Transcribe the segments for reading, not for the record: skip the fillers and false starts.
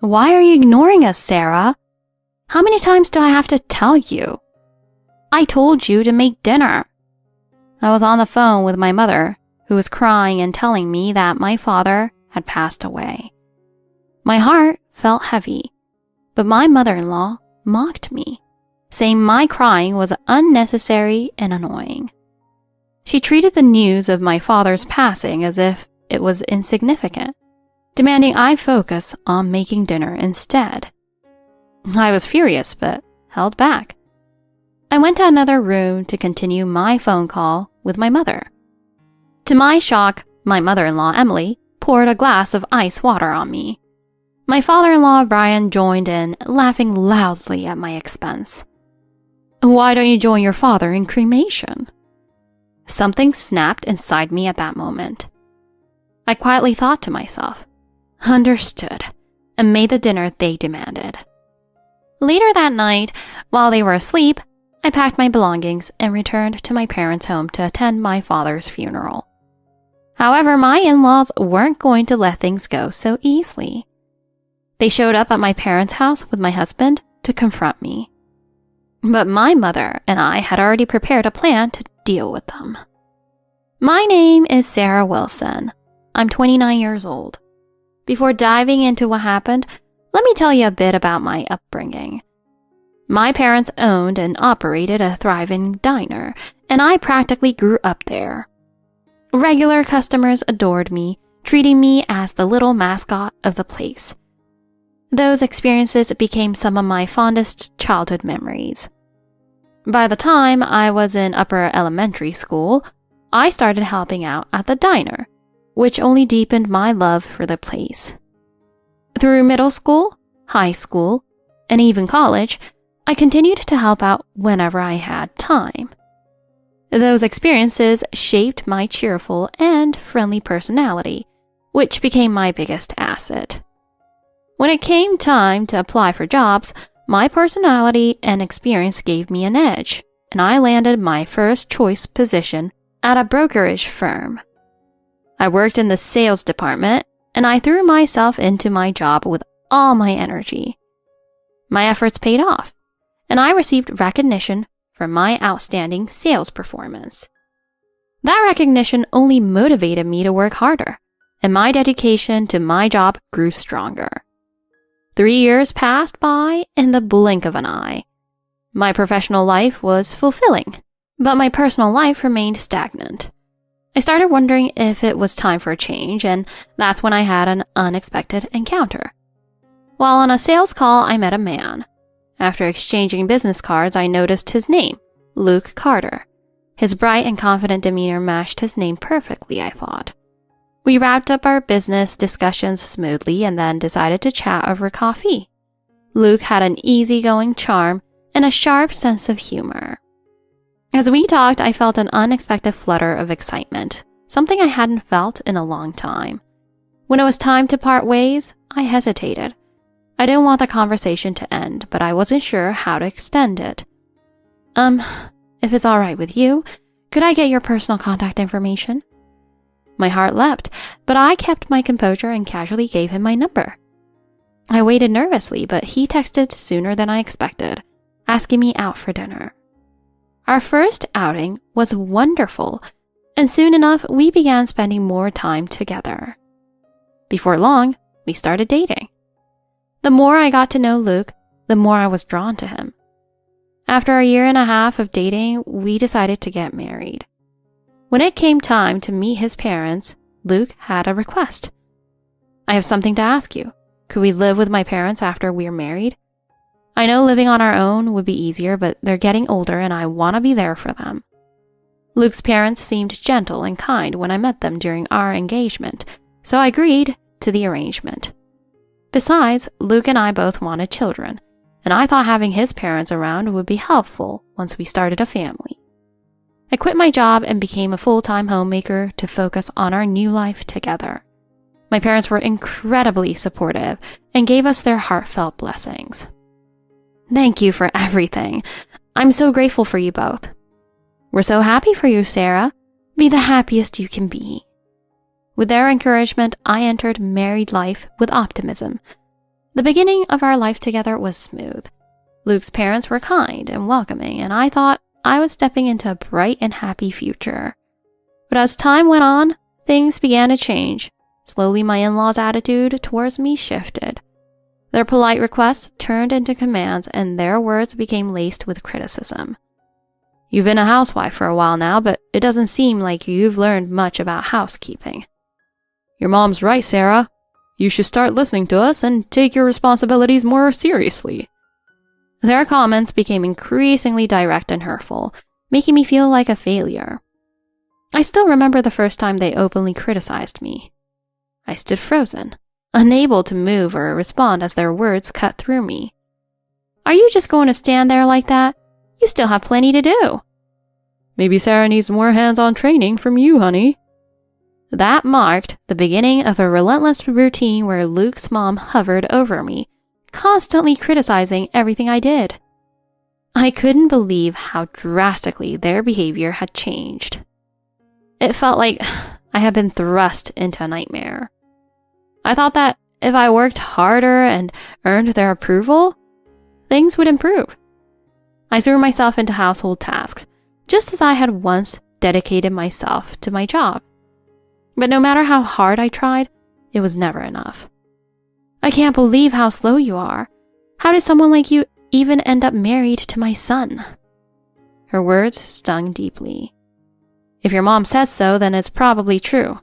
Why are you ignoring us, Sarah? How many times do I have to tell you? I told you to make dinner. I was on the phone with my mother, who was crying and telling me that my father had passed away. My heart felt heavy, but my mother-in-law mocked me, saying my crying was unnecessary and annoying. She treated the news of my father's passing as if it was insignificant, demanding I focus on making dinner instead. I was furious, but held back. I went to another room to continue my phone call with my mother. To my shock, my mother-in-law, Emily, poured a glass of ice water on me. My father-in-law, Brian, joined in, laughing loudly at my expense. Why don't you join your father in cremation? Something snapped inside me at that moment. I quietly thought to myself, understood, and made the dinner they demanded. Later that night, while they were asleep, I packed my belongings and returned to my parents' home to attend my father's funeral. However, my in-laws weren't going to let things go so easily. They showed up at my parents' house with my husband to confront me. But my mother and I had already prepared a plan to deal with them. My name is Sarah Wilson. I'm 29 years old. Before diving into what happened, let me tell you a bit about my upbringing. My parents owned and operated a thriving diner, and I practically grew up there. Regular customers adored me, treating me as the little mascot of the place. Those experiences became some of my fondest childhood memories. By the time I was in upper elementary school, I started helping out at the diner, which only deepened my love for the place. Through middle school, high school, and even college, I continued to help out whenever I had time. Those experiences shaped my cheerful and friendly personality, which became my biggest asset. When it came time to apply for jobs, my personality and experience gave me an edge, and I landed my first choice position at a brokerage firm. I worked in the sales department, and I threw myself into my job with all my energy. My efforts paid off, and I received recognition for my outstanding sales performance. That recognition only motivated me to work harder, and my dedication to my job grew stronger. 3 years passed by in the blink of an eye. My professional life was fulfilling, but my personal life remained stagnant. I started wondering if it was time for a change, and that's when I had an unexpected encounter. While on a sales call, I met a man. After exchanging business cards, I noticed his name, Luke Carter. His bright and confident demeanor matched his name perfectly, I thought. We wrapped up our business discussions smoothly and then decided to chat over coffee. Luke had an easygoing charm and a sharp sense of humor. As we talked, I felt an unexpected flutter of excitement, something I hadn't felt in a long time. When it was time to part ways, I hesitated. I didn't want the conversation to end, but I wasn't sure how to extend it. If it's all right with you, could I get your personal contact information? My heart leapt, but I kept my composure and casually gave him my number. I waited nervously, but he texted sooner than I expected, asking me out for dinner. Our first outing was wonderful, and soon enough we began spending more time together. Before long, we started dating. The more I got to know Luke, the more I was drawn to him. After a year and a half of dating, we decided to get married. When it came time to meet his parents, Luke had a request. I have something to ask you. Could we live with my parents after we're married? I know living on our own would be easier, but they're getting older and I want to be there for them. Luke's parents seemed gentle and kind when I met them during our engagement, so I agreed to the arrangement. Besides, Luke and I both wanted children, and I thought having his parents around would be helpful once we started a family. I quit my job and became a full-time homemaker to focus on our new life together. My parents were incredibly supportive and gave us their heartfelt blessings. Thank you for everything. I'm so grateful for you both. We're so happy for you, Sarah. Be the happiest you can be. With their encouragement, I entered married life with optimism. The beginning of our life together was smooth. Luke's parents were kind and welcoming, and I thought I was stepping into a bright and happy future. But as time went on, things began to change. Slowly, my in-laws' attitude towards me shifted. Their polite requests turned into commands, and their words became laced with criticism. You've been a housewife for a while now, but it doesn't seem like you've learned much about housekeeping. Your mom's right, Sarah. You should start listening to us and take your responsibilities more seriously. Their comments became increasingly direct and hurtful, making me feel like a failure. I still remember the first time they openly criticized me. I stood frozen, unable to move or respond as their words cut through me. Are you just going to stand there like that? You still have plenty to do. Maybe Sarah needs more hands-on training from you, honey. That marked the beginning of a relentless routine where Luke's mom hovered over me, constantly criticizing everything I did. I couldn't believe how drastically their behavior had changed. It felt like I had been thrust into a nightmare. I thought that if I worked harder and earned their approval, things would improve. I threw myself into household tasks, just as I had once dedicated myself to my job. But no matter how hard I tried, it was never enough. I can't believe how slow you are. How did someone like you even end up married to my son? Her words stung deeply. If your mom says so, then it's probably true.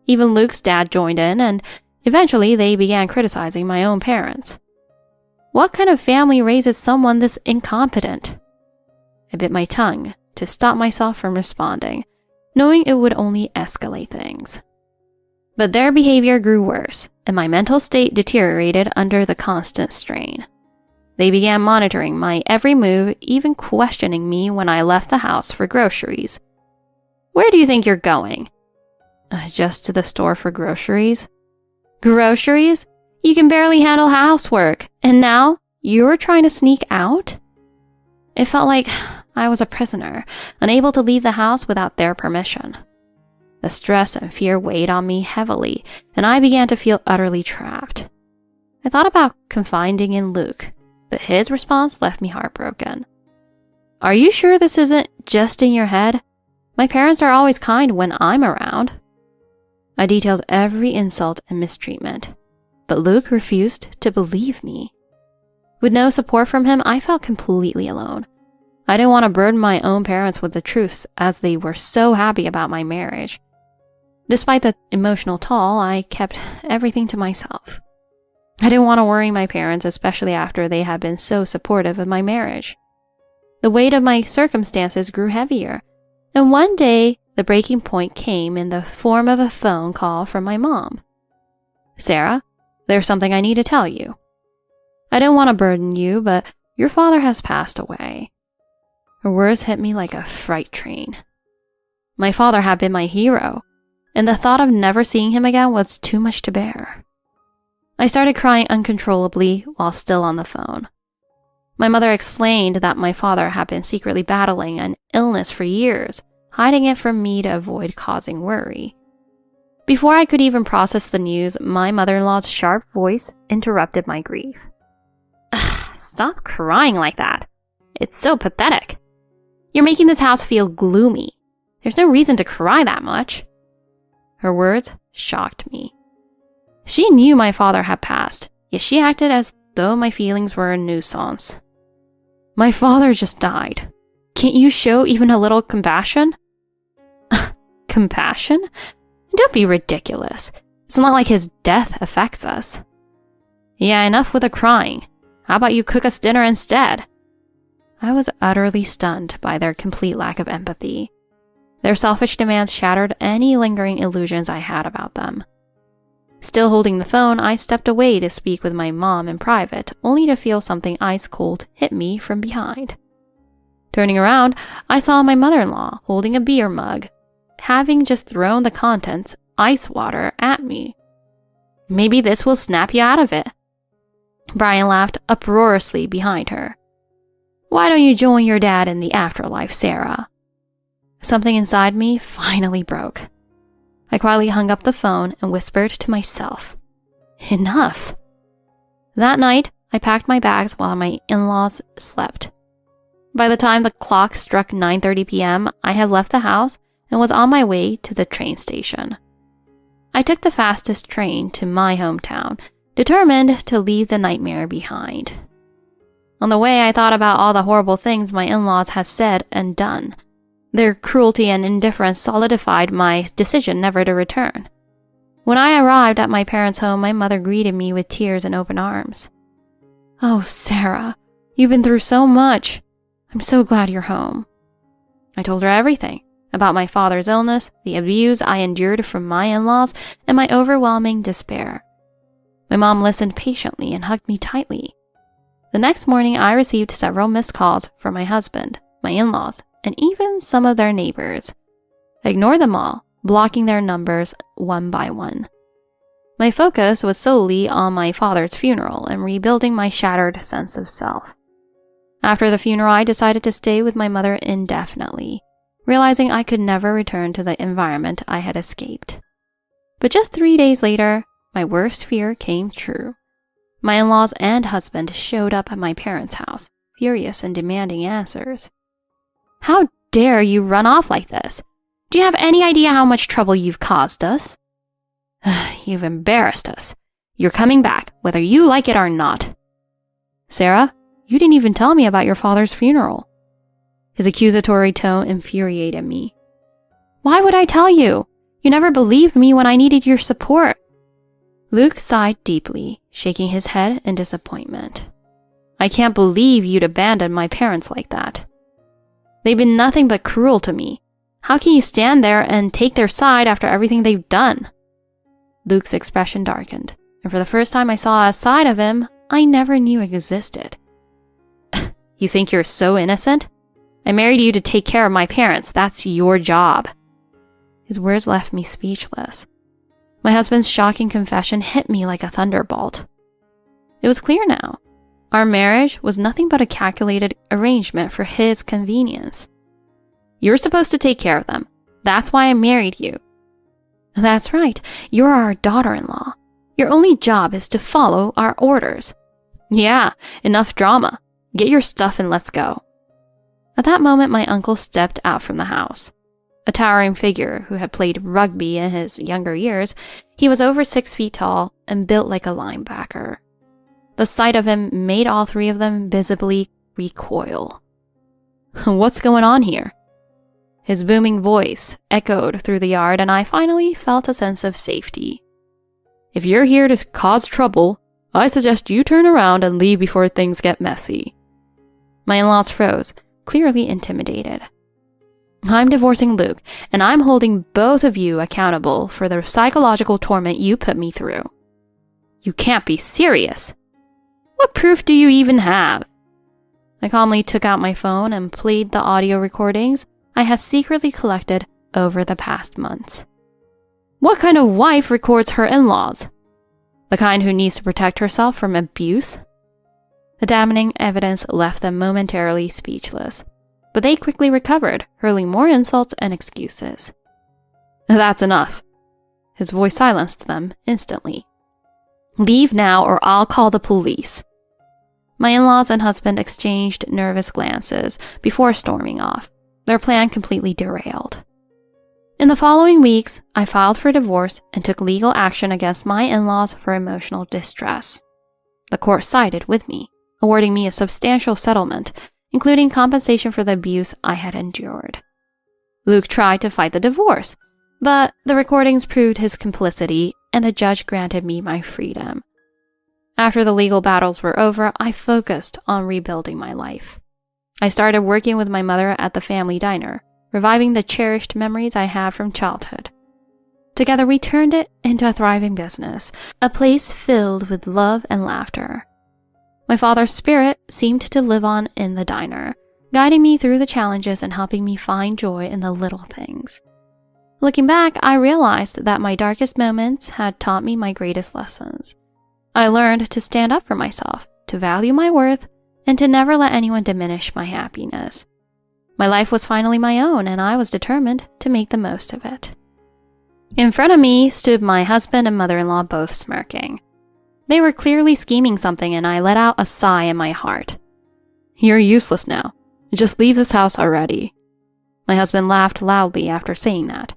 Even Luke's dad joined in, and eventually they began criticizing my own parents. What kind of family raises someone this incompetent? I bit my tongue to stop myself from responding, knowing it would only escalate things. But their behavior grew worse, and my mental state deteriorated under the constant strain. They began monitoring my every move, even questioning me when I left the house for groceries. Where do you think you're going? Just to the store for groceries. Groceries? You can barely handle housework, and now you're trying to sneak out? It felt like I was a prisoner, unable to leave the house without their permission. The stress and fear weighed on me heavily, and I began to feel utterly trapped. I thought about confiding in Luke, but his response left me heartbroken. Are you sure this isn't just in your head? My parents are always kind when I'm around. I detailed every insult and mistreatment, but Luke refused to believe me. With no support from him, I felt completely alone. I didn't want to burden my own parents with the truths as they were so happy about my marriage. Despite the emotional toll, I kept everything to myself. I didn't want to worry my parents, especially after they had been so supportive of my marriage. The weight of my circumstances grew heavier, and one day the breaking point came in the form of a phone call from my mom. Sarah, there's something I need to tell you. I didn't want to burden you, but your father has passed away. Her words hit me like a freight train. My father had been my hero, and the thought of never seeing him again was too much to bear. I started crying uncontrollably while still on the phone. My mother explained that my father had been secretly battling an illness for years, hiding it from me to avoid causing worry. Before I could even process the news, my mother-in-law's sharp voice interrupted my grief. Stop crying like that. It's so pathetic. You're making this house feel gloomy. There's no reason to cry that much. Her words shocked me. She knew my father had passed, yet she acted as though my feelings were a nuisance. My father just died. Can't you show even a little compassion? Compassion? Don't be ridiculous. It's not like his death affects us. Yeah, enough with the crying. How about you cook us dinner instead? I was utterly stunned by their complete lack of empathy. Their selfish demands shattered any lingering illusions I had about them. Still holding the phone, I stepped away to speak with my mom in private, only to feel something ice-cold hit me from behind. Turning around, I saw my mother-in-law holding a beer mug, having just thrown the contents, ice water, at me. Maybe this will snap you out of it. Brian laughed uproariously behind her. Why don't you join your dad in the afterlife, Sarah? Something inside me finally broke. I quietly hung up the phone and whispered to myself, Enough. That night, I packed my bags while my in-laws slept. By the time the clock struck 9:30 p.m., I had left the house and was on my way to the train station. I took the fastest train to my hometown, determined to leave the nightmare behind. On the way, I thought about all the horrible things my in-laws had said and done. Their cruelty and indifference solidified my decision never to return. When I arrived at my parents' home, my mother greeted me with tears and open arms. "Oh, Sarah, you've been through so much. I'm so glad you're home." I told her everything about my father's illness, the abuse I endured from my in-laws, and my overwhelming despair. My mom listened patiently and hugged me tightly. The next morning, I received several missed calls from my husband, my in-laws, and even some of their neighbors. I ignored them all, blocking their numbers one by one. My focus was solely on my father's funeral and rebuilding my shattered sense of self. After the funeral, I decided to stay with my mother indefinitely, realizing I could never return to the environment I had escaped. But just 3 days later, my worst fear came true. My in-laws and husband showed up at my parents' house, furious and demanding answers. "How dare you run off like this? Do you have any idea how much trouble you've caused us? You've embarrassed us. You're coming back, whether you like it or not." "Sarah, you didn't even tell me about your father's funeral." His accusatory tone infuriated me. "Why would I tell you? You never believed me when I needed your support." Luke sighed deeply, shaking his head in disappointment. "I can't believe you'd abandon my parents like that. They've been nothing but cruel to me. How can you stand there and take their side after everything they've done?" Luke's expression darkened, and for the first time I saw a side of him I never knew existed. "You think you're so innocent? I married you to take care of my parents. That's your job." His words left me speechless. My husband's shocking confession hit me like a thunderbolt. It was clear now. Our marriage was nothing but a calculated arrangement for his convenience. "You're supposed to take care of them. That's why I married you." "That's right. You're our daughter-in-law. Your only job is to follow our orders." "Yeah, enough drama. Get your stuff and let's go." At that moment, my uncle stepped out from the house. A towering figure who had played rugby in his younger years, he was over 6 feet tall and built like a linebacker. The sight of him made all three of them visibly recoil. "What's going on here?" His booming voice echoed through the yard, and I finally felt a sense of safety. "If you're here to cause trouble, I suggest you turn around and leave before things get messy." My in-laws froze, clearly intimidated. "I'm divorcing Luke, and I'm holding both of you accountable for the psychological torment you put me through." "You can't be serious. What proof do you even have?" I calmly took out my phone and played the audio recordings I had secretly collected over the past months. What kind of wife records her in-laws? The kind who needs to protect herself from abuse? The damning evidence left them momentarily speechless, but they quickly recovered, hurling more insults and excuses. "That's enough." His voice silenced them instantly. "Leave now or I'll call the police." My in-laws and husband exchanged nervous glances before storming off, their plan completely derailed. In the following weeks, I filed for divorce and took legal action against my in-laws for emotional distress. The court sided with me, awarding me a substantial settlement, including compensation for the abuse I had endured. Luke tried to fight the divorce, but the recordings proved his complicity, and the judge granted me my freedom. After the legal battles were over, I focused on rebuilding my life. I started working with my mother at the family diner, reviving the cherished memories I had from childhood. Together, we turned it into a thriving business, a place filled with love and laughter. My father's spirit seemed to live on in the diner, guiding me through the challenges and helping me find joy in the little things. Looking back, I realized that my darkest moments had taught me my greatest lessons. I learned to stand up for myself, to value my worth, and to never let anyone diminish my happiness. My life was finally my own, and I was determined to make the most of it. In front of me stood my husband and mother-in-law, both smirking. They were clearly scheming something, and I let out a sigh in my heart. "You're useless now. Just leave this house already." My husband laughed loudly after saying that.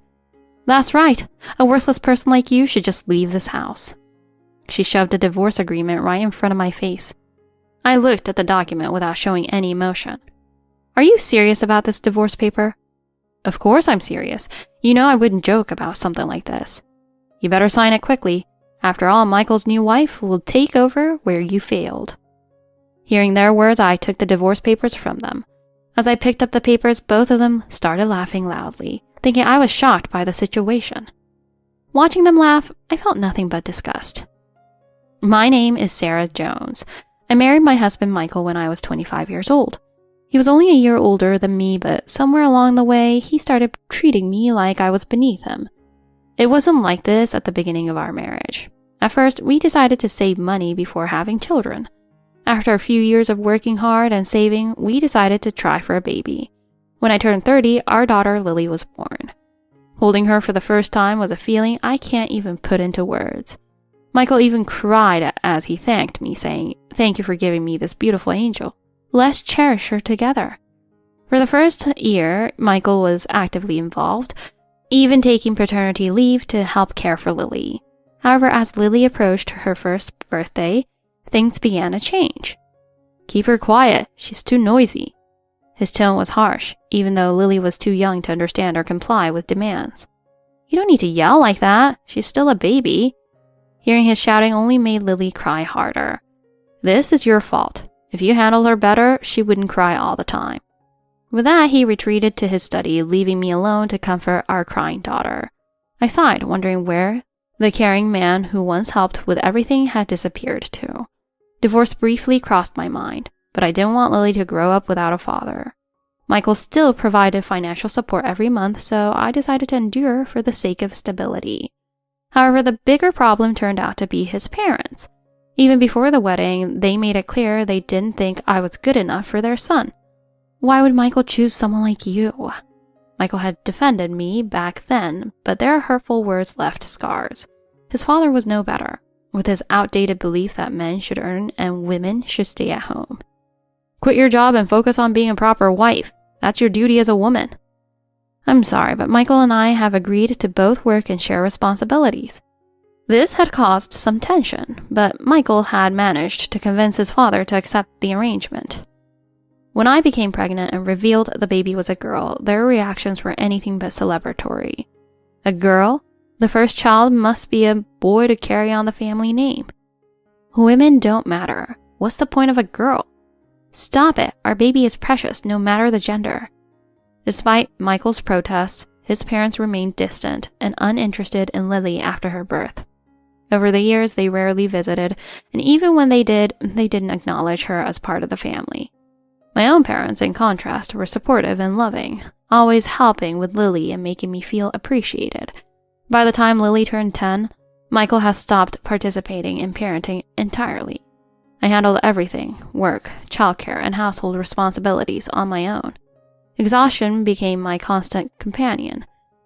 "That's right. A worthless person like you should just leave this house." She shoved a divorce agreement right in front of my face. I looked at the document without showing any emotion. "Are you serious about this divorce paper?" "Of course I'm serious. You know I wouldn't joke about something like this." "You better sign it quickly. After all, Michael's new wife will take over where you failed." Hearing their words, I took the divorce papers from them. As I picked up the papers, both of them started laughing loudly, thinking I was shocked by the situation. Watching them laugh, I felt nothing but disgust. My name is Sarah Jones. I married my husband Michael when I was 25 years old. He was only a year older than me, but somewhere along the way, he started treating me like I was beneath him. It wasn't like this at the beginning of our marriage. At first, we decided to save money before having children. After a few years of working hard and saving, we decided to try for a baby. When I turned 30, our daughter Lily was born. Holding her for the first time was a feeling I can't even put into words. Michael even cried as he thanked me, saying, "Thank you for giving me this beautiful angel. Let's cherish her together." For the first year, Michael was actively involved, even taking paternity leave to help care for Lily. However, as Lily approached her first birthday, things began to change. "Keep her quiet, she's too noisy." His tone was harsh, even though Lily was too young to understand or comply with demands. "You don't need to yell like that, she's still a baby." Hearing his shouting only made Lily cry harder. "This is your fault. If you handled her better, she wouldn't cry all the time." With that, he retreated to his study, leaving me alone to comfort our crying daughter. I sighed, wondering where the caring man who once helped with everything had disappeared to. Divorce briefly crossed my mind, but I didn't want Lily to grow up without a father. Michael still provided financial support every month, so I decided to endure for the sake of stability. However, the bigger problem turned out to be his parents. Even before the wedding, they made it clear they didn't think I was good enough for their son. "Why would Michael choose someone like you?" Michael had defended me back then, but their hurtful words left scars. His father was no better, with his outdated belief that men should earn and women should stay at home. "Quit your job and focus on being a proper wife. That's your duty as a woman." I'm sorry, but Michael and I have agreed to both work and share responsibilities. This had caused some tension, but Michael had managed to convince his father to accept the arrangement. When I became pregnant and revealed the baby was a girl, their reactions were anything but celebratory. A girl? The first child must be a boy to carry on the family name. Women don't matter. What's the point of a girl? Stop it. Our baby is precious, no matter the gender. Despite Michael's protests, his parents remained distant and uninterested in Lily after her birth. Over the years, they rarely visited, and even when they did, they didn't acknowledge her as part of the family. My own parents, in contrast, were supportive and loving, always helping with Lily and making me feel appreciated. By the time Lily turned 10, Michael has stopped participating in parenting entirely. I handled everything, work, childcare, and household responsibilities on my own. Exhaustion became my constant companion.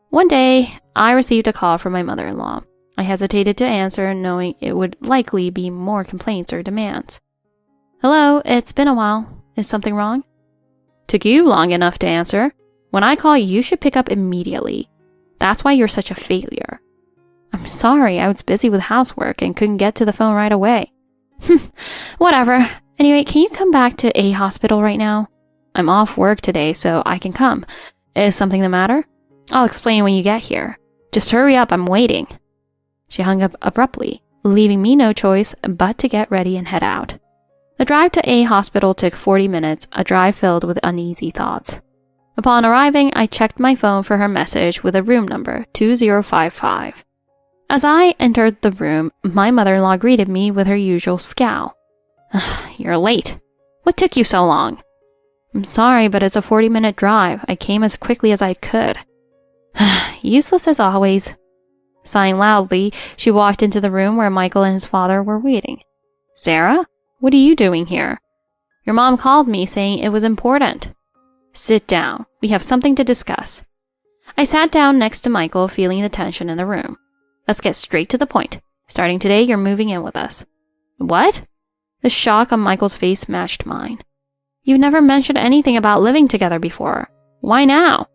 One day, I received a call from my mother-in-law. I hesitated to answer, knowing it would likely be more complaints or demands. "Hello, it's been a while. Is something wrong?" "Took you long enough to answer. When I call, you should pick up immediately. That's why you're such a failure." "I'm sorry, I was busy with housework and couldn't get to the phone right away." "Whatever. Anyway, can you come back to a hospital right now? I'm off work today, so I can come. Is something the matter? I'll explain when you get here. Just hurry up, I'm waiting." She hung up abruptly, leaving me no choice but to get ready and head out. The drive to a hospital took 40 minutes, a drive filled with uneasy thoughts. Upon arriving, I checked my phone for her message with a room number, 2055. As I entered the room, my mother-in-law greeted me with her usual scowl. "You're late. What took you so long?" "I'm sorry, but it's a 40-minute drive. I came as quickly as I could." Useless as always. Sighing loudly, she walked into the room where Michael and his father were waiting. "Sarah, what are you doing here?" "Your mom called me saying it was important." "Sit down. We have something to discuss." I sat down next to Michael, feeling the tension in the room. "Let's get straight to the point. Starting today, you're moving in with us." What? The shock on Michael's face matched mine. You've never mentioned anything about living together before. Why now?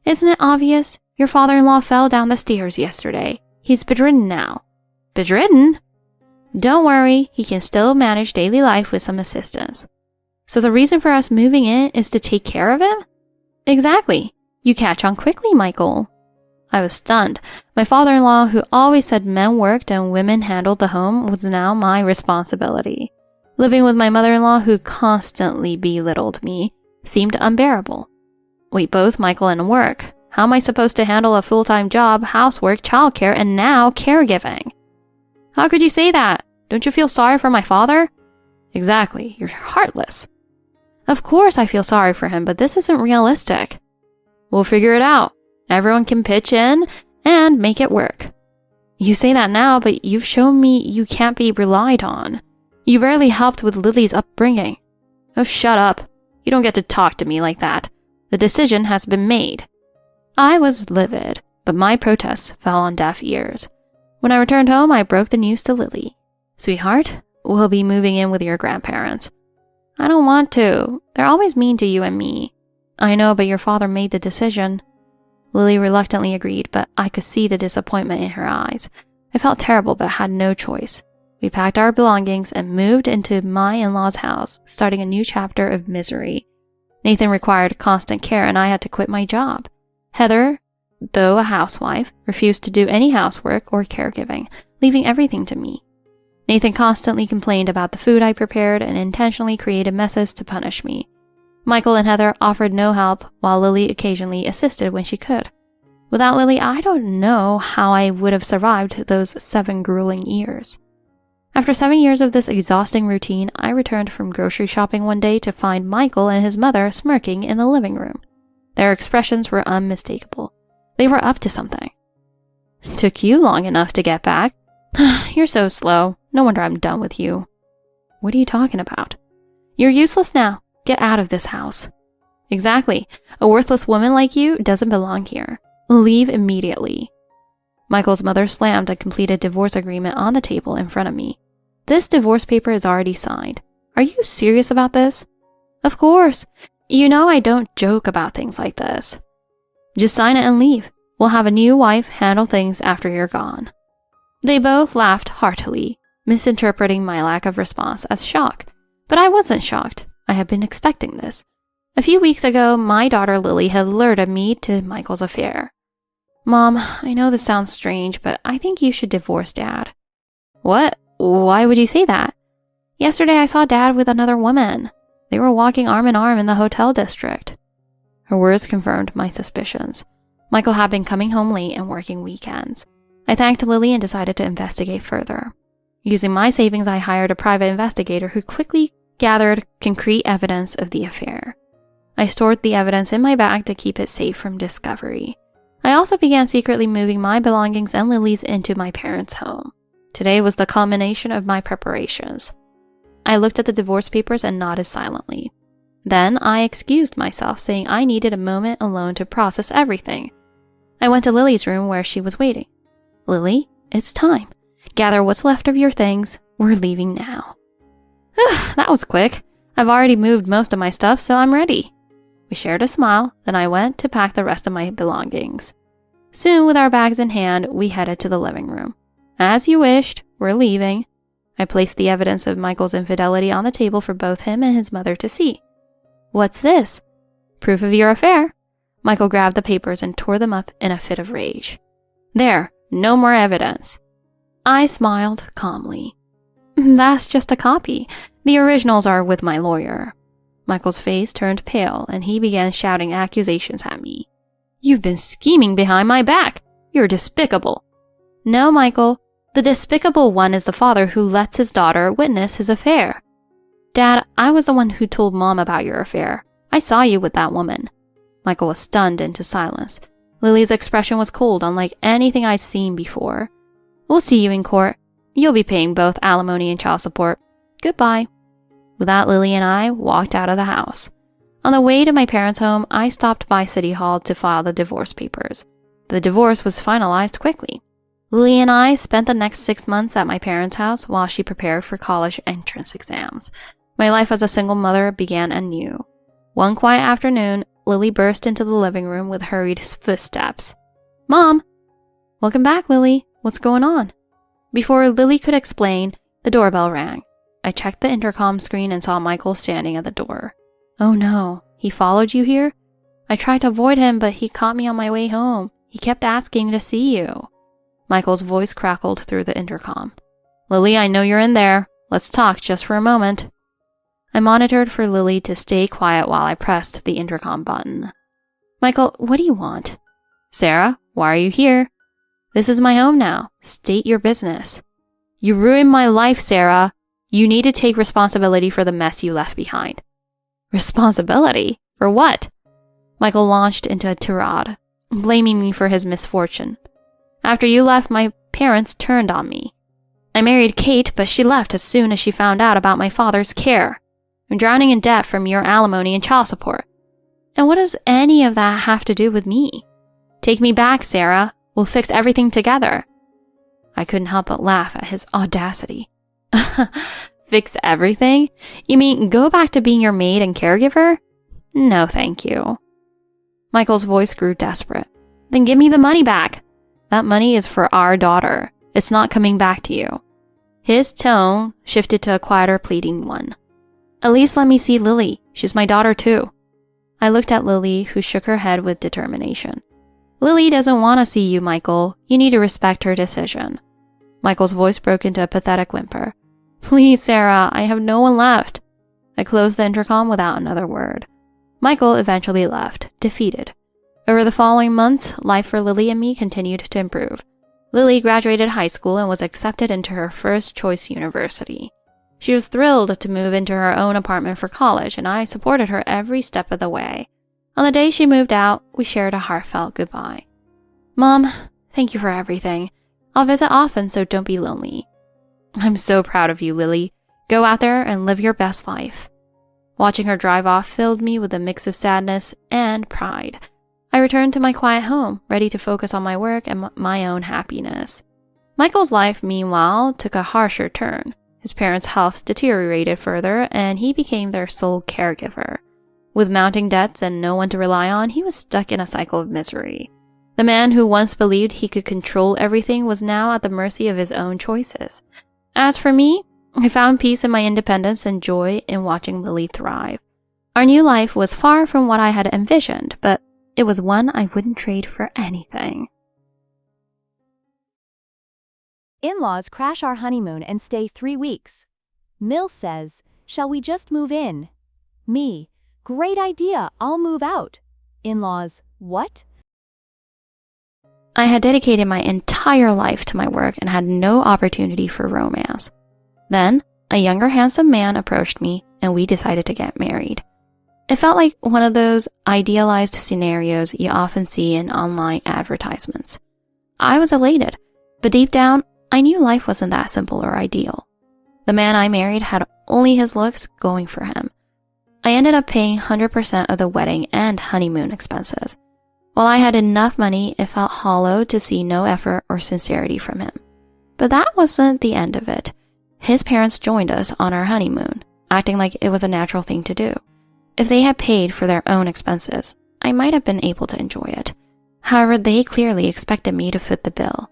Isn't it obvious? Your father-in-law fell down the stairs yesterday. He's bedridden now. Bedridden? Don't worry, he can still manage daily life with some assistance. So the reason for us moving in is to take care of him? Exactly. You catch on quickly, Michael. I was stunned. My father-in-law, who always said men worked and women handled the home, was now my responsibility. Living with my mother-in-law, who constantly belittled me, seemed unbearable. We both, Michael, and work. How am I supposed to handle a full-time job, housework, childcare, and now caregiving? How could you say that? Don't you feel sorry for my father? Exactly. You're heartless. Of course I feel sorry for him, but this isn't realistic. We'll figure it out. Everyone can pitch in and make it work. You say that now, but you've shown me you can't be relied on. You rarely helped with Lily's upbringing. Oh, shut up. You don't get to talk to me like that. The decision has been made. I was livid, but my protests fell on deaf ears. When I returned home, I broke the news to Lily. Sweetheart, we'll be moving in with your grandparents. I don't want to. They're always mean to you and me. I know, but your father made the decision. Lily reluctantly agreed, but I could see the disappointment in her eyes. I felt terrible, but had no choice. We packed our belongings and moved into my in-laws' house, starting a new chapter of misery. Nathan required constant care, and I had to quit my job. Heather, though a housewife, refused to do any housework or caregiving, leaving everything to me. Nathan constantly complained about the food I prepared and intentionally created messes to punish me. Michael and Heather offered no help, while Lily occasionally assisted when she could. Without Lily, I don't know how I would have survived those 7 grueling years. After 7 years of this exhausting routine, I returned from grocery shopping one day to find Michael and his mother smirking in the living room. Their expressions were unmistakable. They were up to something. Took you long enough to get back. You're so slow. No wonder I'm done with you. What are you talking about? You're useless now. Get out of this house. Exactly. A worthless woman like you doesn't belong here. Leave immediately. Michael's mother slammed a completed divorce agreement on the table in front of me. This divorce paper is already signed. Are you serious about this? Of course. You know I don't joke about things like this. Just sign it and leave. We'll have a new wife handle things after you're gone. They both laughed heartily, misinterpreting my lack of response as shock. But I wasn't shocked. I had been expecting this. A few weeks ago, my daughter Lily had alerted me to Michael's affair. Mom, I know this sounds strange, but I think you should divorce Dad. What? Why would you say that? Yesterday I saw Dad with another woman. They were walking arm in arm in the hotel district. Her words confirmed my suspicions. Michael had been coming home late and working weekends. I thanked Lily and decided to investigate further. Using my savings, I hired a private investigator who quickly gathered concrete evidence of the affair. I stored the evidence in my bag to keep it safe from discovery. I also began secretly moving my belongings and Lily's into my parents' home. Today was the culmination of my preparations. I looked at the divorce papers and nodded silently. Then I excused myself, saying I needed a moment alone to process everything. I went to Lily's room where she was waiting. Lily, it's time. Gather what's left of your things. We're leaving now. That was quick. I've already moved most of my stuff, so I'm ready. We shared a smile, then I went to pack the rest of my belongings. Soon, with our bags in hand, we headed to the living room. As you wished, we're leaving. I placed the evidence of Michael's infidelity on the table for both him and his mother to see. What's this? Proof of your affair. Michael grabbed the papers and tore them up in a fit of rage. There, no more evidence. I smiled calmly. That's just a copy. The originals are with my lawyer. Michael's face turned pale and he began shouting accusations at me. You've been scheming behind my back. You're despicable. No, Michael. The despicable one is the father who lets his daughter witness his affair. Dad, I was the one who told Mom about your affair. I saw you with that woman. Michael was stunned into silence. Lily's expression was cold, unlike anything I'd seen before. We'll see you in court. You'll be paying both alimony and child support. Goodbye. With that, Lily and I walked out of the house. On the way to my parents' home, I stopped by City Hall to file the divorce papers. The divorce was finalized quickly. Lily and I spent the next 6 months at my parents' house while she prepared for college entrance exams. My life as a single mother began anew. One quiet afternoon, Lily burst into the living room with hurried footsteps. "Mom!" "Welcome back, Lily. What's going on?" Before Lily could explain, the doorbell rang. I checked the intercom screen and saw Michael standing at the door. "Oh no, he followed you here?" "I tried to avoid him, but he caught me on my way home. He kept asking to see you." Michael's voice crackled through the intercom. "Lily, I know you're in there. Let's talk just for a moment." I monitored for Lily to stay quiet while I pressed the intercom button. "Michael, what do you want?" "Sarah, why are you here?" "This is my home now. State your business." "You ruined my life, Sarah. You need to take responsibility for the mess you left behind." "Responsibility? For what?" Michael launched into a tirade, blaming me for his misfortune. "After you left, my parents turned on me. I married Kate, but she left as soon as she found out about my father's care. I'm drowning in debt from your alimony and child support." "And what does any of that have to do with me?" "Take me back, Sarah. We'll fix everything together." I couldn't help but laugh at his audacity. "Fix everything? You mean go back to being your maid and caregiver?" "No, thank you." Michael's voice grew desperate. "Then give me the money back." "That money is for our daughter. It's not coming back to you." His tone shifted to a quieter, pleading one. "At least let me see Lily. She's my daughter too." I looked at Lily, who shook her head with determination. "Lily doesn't want to see you, Michael. You need to respect her decision." Michael's voice broke into a pathetic whimper. "Please, Sarah, I have no one left." I closed the intercom without another word. Michael eventually left, defeated. Over the following months, life for Lily and me continued to improve. Lily graduated high school and was accepted into her first choice university. She was thrilled to move into her own apartment for college, and I supported her every step of the way. On the day she moved out, we shared a heartfelt goodbye. "Mom, thank you for everything. I'll visit often, so don't be lonely." "I'm so proud of you, Lily. Go out there and live your best life." Watching her drive off filled me with a mix of sadness and pride. I returned to my quiet home, ready to focus on my work and my own happiness. Michael's life, meanwhile, took a harsher turn. His parents' health deteriorated further, and he became their sole caregiver. With mounting debts and no one to rely on, he was stuck in a cycle of misery. The man who once believed he could control everything was now at the mercy of his own choices. As for me, I found peace in my independence and joy in watching Lily thrive. Our new life was far from what I had envisioned, but it was one I wouldn't trade for anything. In-laws crash our honeymoon and stay 3 weeks. Mill says, "Shall we just move in?" Me, "Great idea, I'll move out." In-laws, "What?" I had dedicated my entire life to my work and had no opportunity for romance. Then, a younger handsome man approached me and we decided to get married. It felt like one of those idealized scenarios you often see in online advertisements. I was elated, but deep down, I knew life wasn't that simple or ideal. The man I married had only his looks going for him. I ended up paying 100% of the wedding and honeymoon expenses. While I had enough money, it felt hollow to see no effort or sincerity from him. But that wasn't the end of it. His parents joined us on our honeymoon, acting like it was a natural thing to do. If they had paid for their own expenses, I might have been able to enjoy it. However, they clearly expected me to foot the bill,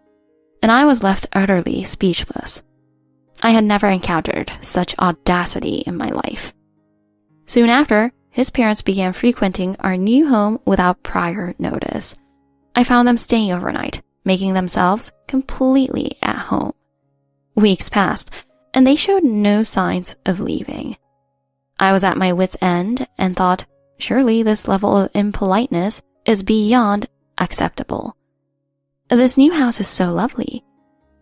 and I was left utterly speechless. I had never encountered such audacity in my life. Soon after, his parents began frequenting our new home without prior notice. I found them staying overnight, making themselves completely at home. Weeks passed, and they showed no signs of leaving. I was at my wit's end and thought, surely this level of impoliteness is beyond acceptable. This new house is so lovely.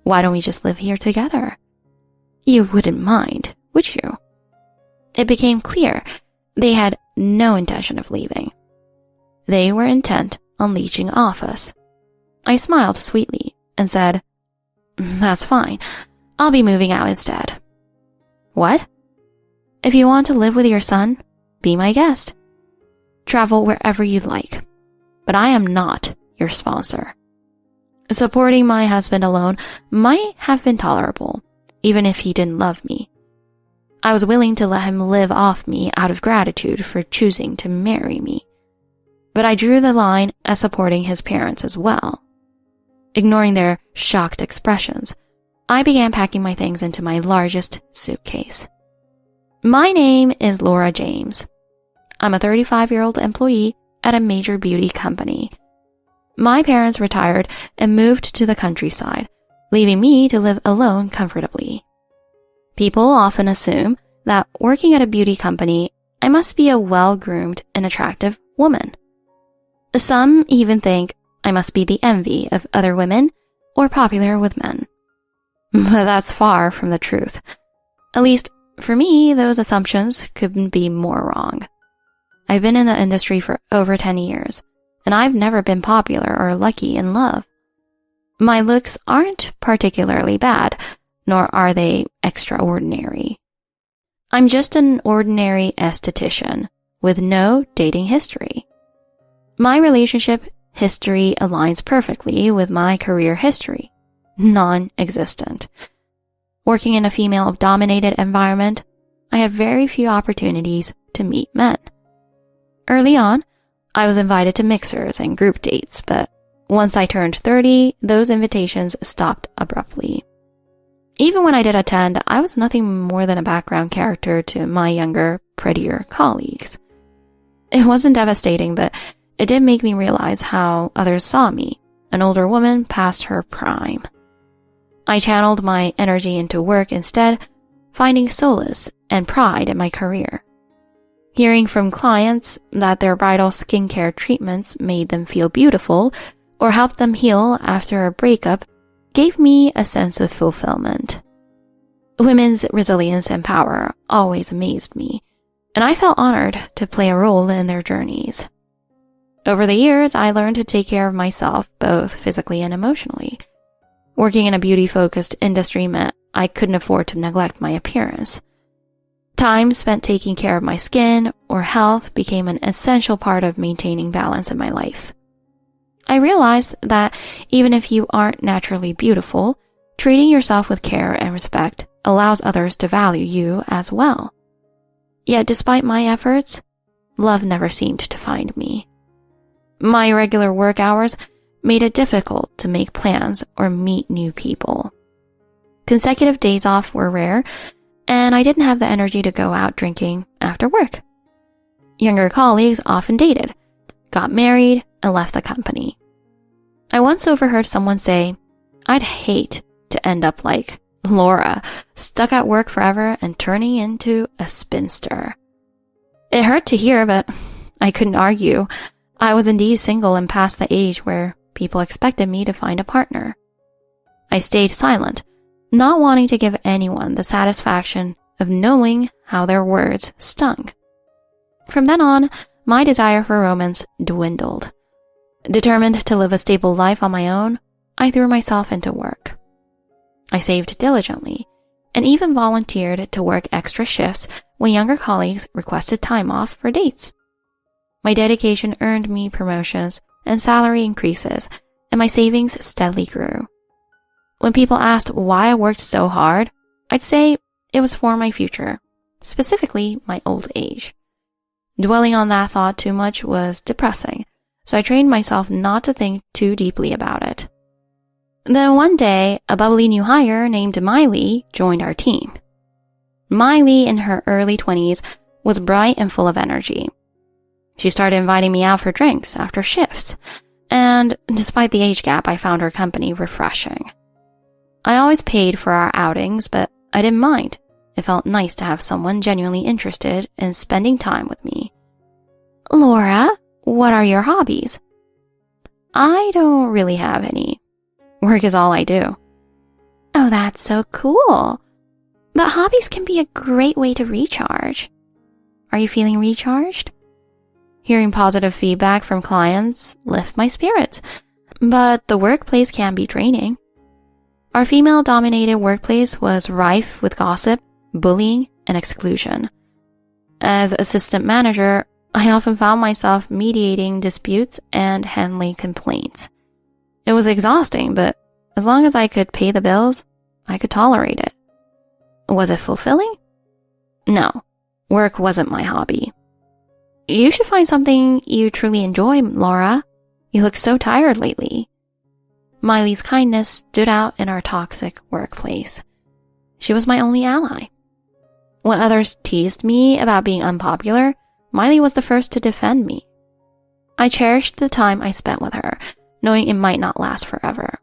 Why don't we just live here together? You wouldn't mind, would you? It became clear they had no intention of leaving. They were intent on leeching off us. I smiled sweetly and said, "That's fine. I'll be moving out instead." "What?" "If you want to live with your son, be my guest. Travel wherever you'd like. But I am not your sponsor." Supporting my husband alone might have been tolerable, even if he didn't love me. I was willing to let him live off me out of gratitude for choosing to marry me. But I drew the line at supporting his parents as well. Ignoring their shocked expressions, I began packing my things into my largest suitcase. My name is Laura James. I'm a 35-year-old employee at a major beauty company. My parents retired and moved to the countryside, leaving me to live alone comfortably. People often assume that working at a beauty company, I must be a well-groomed and attractive woman. Some even think I must be the envy of other women or popular with men. But that's far from the truth. At least, for me, those assumptions couldn't be more wrong. I've been in the industry for over 10 years, and I've never been popular or lucky in love. My looks aren't particularly bad, nor are they extraordinary. I'm just an ordinary esthetician with no dating history. My relationship history aligns perfectly with my career history. Non-existent. Working in a female-dominated environment, I had very few opportunities to meet men. Early on, I was invited to mixers and group dates, but once I turned 30, those invitations stopped abruptly. Even when I did attend, I was nothing more than a background character to my younger, prettier colleagues. It wasn't devastating, but it did make me realize how others saw me, an older woman past her prime. I channeled my energy into work instead, finding solace and pride in my career. Hearing from clients that their bridal skincare treatments made them feel beautiful or helped them heal after a breakup gave me a sense of fulfillment. Women's resilience and power always amazed me, and I felt honored to play a role in their journeys. Over the years, I learned to take care of myself both physically and emotionally. Working in a beauty-focused industry meant I couldn't afford to neglect my appearance. Time spent taking care of my skin or health became an essential part of maintaining balance in my life. I realized that even if you aren't naturally beautiful, treating yourself with care and respect allows others to value you as well. Yet despite my efforts, love never seemed to find me. My irregular work hours made it difficult to make plans or meet new people. Consecutive days off were rare, and I didn't have the energy to go out drinking after work. Younger colleagues often dated, got married, and left the company. I once overheard someone say, "I'd hate to end up like Laura, stuck at work forever and turning into a spinster." It hurt to hear, but I couldn't argue. I was indeed single and past the age where people expected me to find a partner. I stayed silent, not wanting to give anyone the satisfaction of knowing how their words stung. From then on, my desire for romance dwindled. Determined to live a stable life on my own, I threw myself into work. I saved diligently, and even volunteered to work extra shifts when younger colleagues requested time off for dates. My dedication earned me promotions and salary increases, and my savings steadily grew. When people asked why I worked so hard, I'd say it was for my future, specifically my old age. Dwelling on that thought too much was depressing, so I trained myself not to think too deeply about it. Then one day, a bubbly new hire named Miley joined our team. Miley, in her early 20s, was bright and full of energy. She started inviting me out for drinks after shifts, and despite the age gap, I found her company refreshing. I always paid for our outings, but I didn't mind. It felt nice to have someone genuinely interested in spending time with me. "Laura, what are your hobbies?" "I don't really have any. Work is all I do." "Oh, that's so cool. But hobbies can be a great way to recharge. Are you feeling recharged?" Hearing positive feedback from clients lift my spirits, but the workplace can be draining. Our female-dominated workplace was rife with gossip, bullying, and exclusion. As assistant manager, I often found myself mediating disputes and handling complaints. It was exhausting, but as long as I could pay the bills, I could tolerate it. Was it fulfilling? No, work wasn't my hobby. You should find something you truly enjoy, Laura. You look so tired lately. Miley's kindness stood out in our toxic workplace. She was my only ally. When others teased me about being unpopular, Miley was the first to defend me. I cherished the time I spent with her, knowing it might not last forever.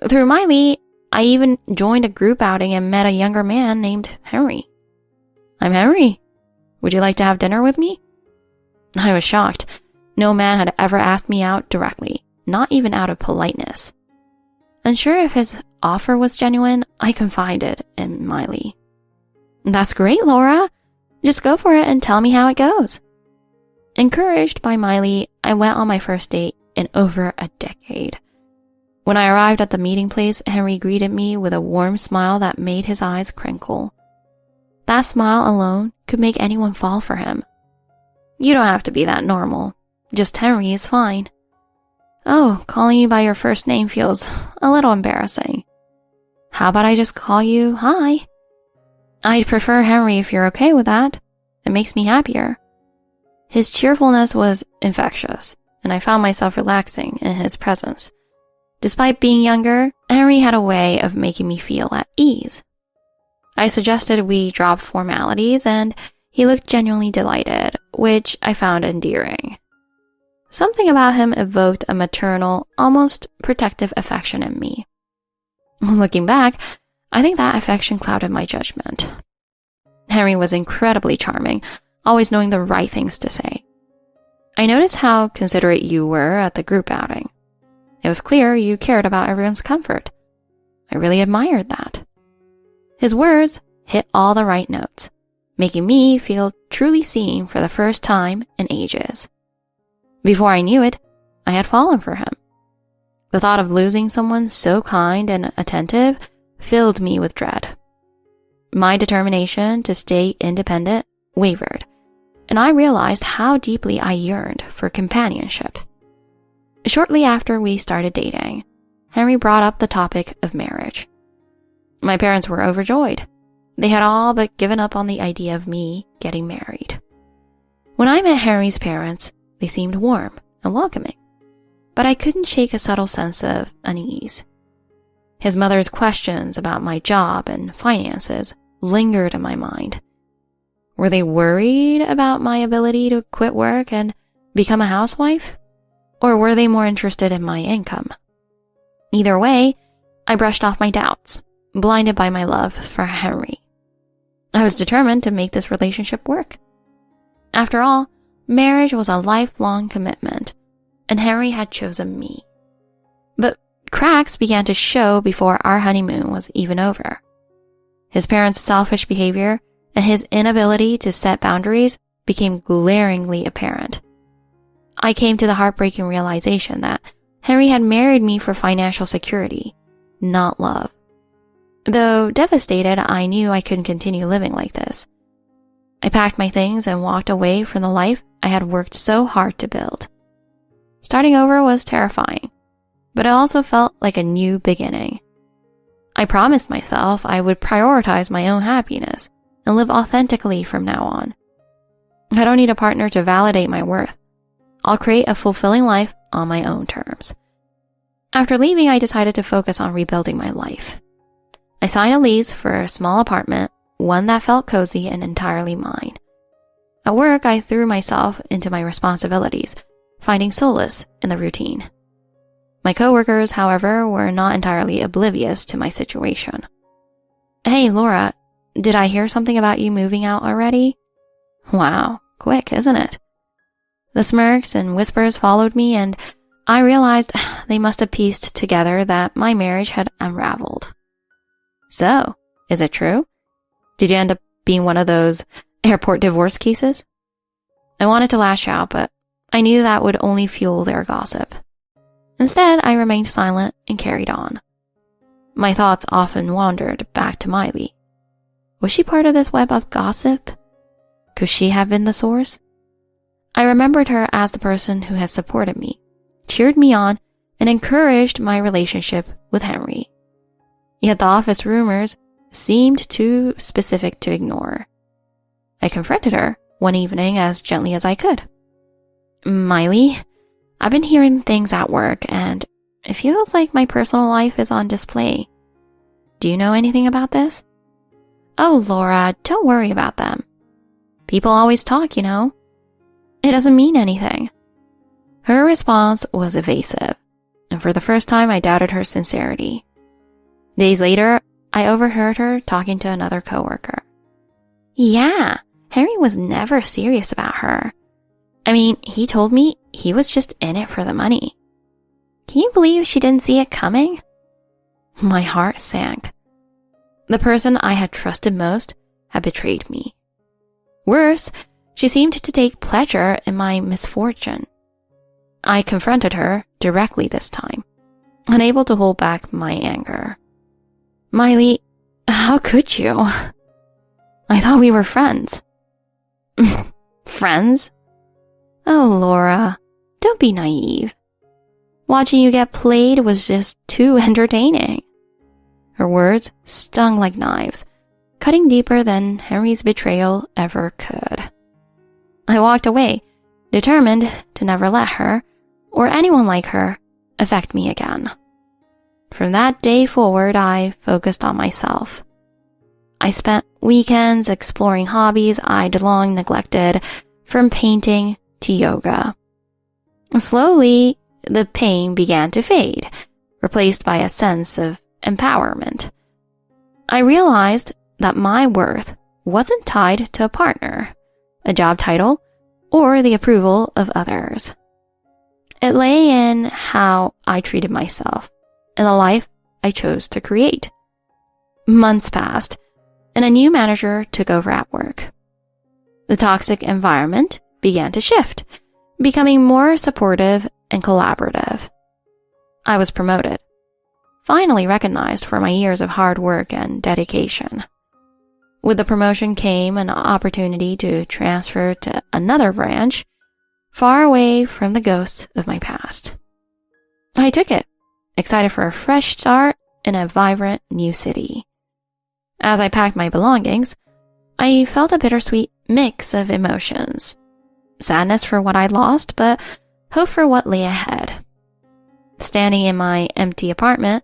Through Miley, I even joined a group outing and met a younger man named Henry. I'm Henry. Would you like to have dinner with me? I was shocked. No man had ever asked me out directly, not even out of politeness. Unsure if his offer was genuine, I confided in Miley. That's great, Laura. Just go for it and tell me how it goes. Encouraged by Miley, I went on my first date in over a decade. When I arrived at the meeting place, Henry greeted me with a warm smile that made his eyes crinkle. That smile alone could make anyone fall for him. You don't have to be that normal. Just Henry is fine. Oh, calling you by your first name feels a little embarrassing. How about I just call you Hi? I'd prefer Henry if you're okay with that. It makes me happier. His cheerfulness was infectious, and I found myself relaxing in his presence. Despite being younger, Henry had a way of making me feel at ease. I suggested we drop formalities, and he looked genuinely delighted, which I found endearing. Something about him evoked a maternal, almost protective affection in me. Looking back, I think that affection clouded my judgment. Henry was incredibly charming, always knowing the right things to say. I noticed how considerate you were at the group outing. It was clear you cared about everyone's comfort. I really admired that. His words hit all the right notes, making me feel truly seen for the first time in ages. Before I knew it, I had fallen for him. The thought of losing someone so kind and attentive filled me with dread. My determination to stay independent wavered, and I realized how deeply I yearned for companionship. Shortly after we started dating, Henry brought up the topic of marriage. My parents were overjoyed. They had all but given up on the idea of me getting married. When I met Henry's parents, they seemed warm and welcoming, but I couldn't shake a subtle sense of unease. His mother's questions about my job and finances lingered in my mind. Were they worried about my ability to quit work and become a housewife? Or were they more interested in my income? Either way, I brushed off my doubts, blinded by my love for Henry. I was determined to make this relationship work. After all, marriage was a lifelong commitment, and Henry had chosen me. But cracks began to show before our honeymoon was even over. His parents' selfish behavior and his inability to set boundaries became glaringly apparent. I came to the heartbreaking realization that Henry had married me for financial security, not love. Though devastated, I knew I couldn't continue living like this. I packed my things and walked away from the life I had worked so hard to build. Starting over was terrifying, but it also felt like a new beginning. I promised myself I would prioritize my own happiness and live authentically from now on. I don't need a partner to validate my worth. I'll create a fulfilling life on my own terms. After leaving, I decided to focus on rebuilding my life. I signed a lease for a small apartment, one that felt cozy and entirely mine. At work, I threw myself into my responsibilities, finding solace in the routine. My coworkers, however, were not entirely oblivious to my situation. Hey, Laura, did I hear something about you moving out already? Wow, quick, isn't it? The smirks and whispers followed me, and I realized they must have pieced together that my marriage had unraveled. So, is it true? Did you end up being one of those airport divorce cases? I wanted to lash out, but I knew that would only fuel their gossip. Instead, I remained silent and carried on. My thoughts often wandered back to Miley. Was she part of this web of gossip? Could she have been the source? I remembered her as the person who had supported me, cheered me on, and encouraged my relationship with Henry. Yet the office rumors seemed too specific to ignore. I confronted her one evening as gently as I could. "Miley, I've been hearing things at work, and it feels like my personal life is on display. Do you know anything about this?" "Oh, Laura, don't worry about them. People always talk, you know. It doesn't mean anything." Her response was evasive, and for the first time I doubted her sincerity. Days later, I overheard her talking to another coworker. "Yeah, Henry was never serious about her. I mean, he told me he was just in it for the money. Can you believe she didn't see it coming?" My heart sank. The person I had trusted most had betrayed me. Worse, she seemed to take pleasure in my misfortune. I confronted her directly this time, unable to hold back my anger. "Miley, how could you? I thought we were friends." "Friends? Oh, Laura, don't be naive. Watching you get played was just too entertaining." Her words stung like knives, cutting deeper than Henry's betrayal ever could. I walked away, determined to never let her, or anyone like her, affect me again. From that day forward, I focused on myself. I spent weekends exploring hobbies I'd long neglected, from painting to yoga. Slowly, the pain began to fade, replaced by a sense of empowerment. I realized that my worth wasn't tied to a partner, a job title, or the approval of others. It lay in how I treated myself, in the life I chose to create. Months passed, and a new manager took over at work. The toxic environment began to shift, becoming more supportive and collaborative. I was promoted, finally recognized for my years of hard work and dedication. With the promotion came an opportunity to transfer to another branch, far away from the ghosts of my past. I took it, excited for a fresh start in a vibrant new city. As I packed my belongings, I felt a bittersweet mix of emotions. Sadness for what I'd lost, but hope for what lay ahead. Standing in my empty apartment,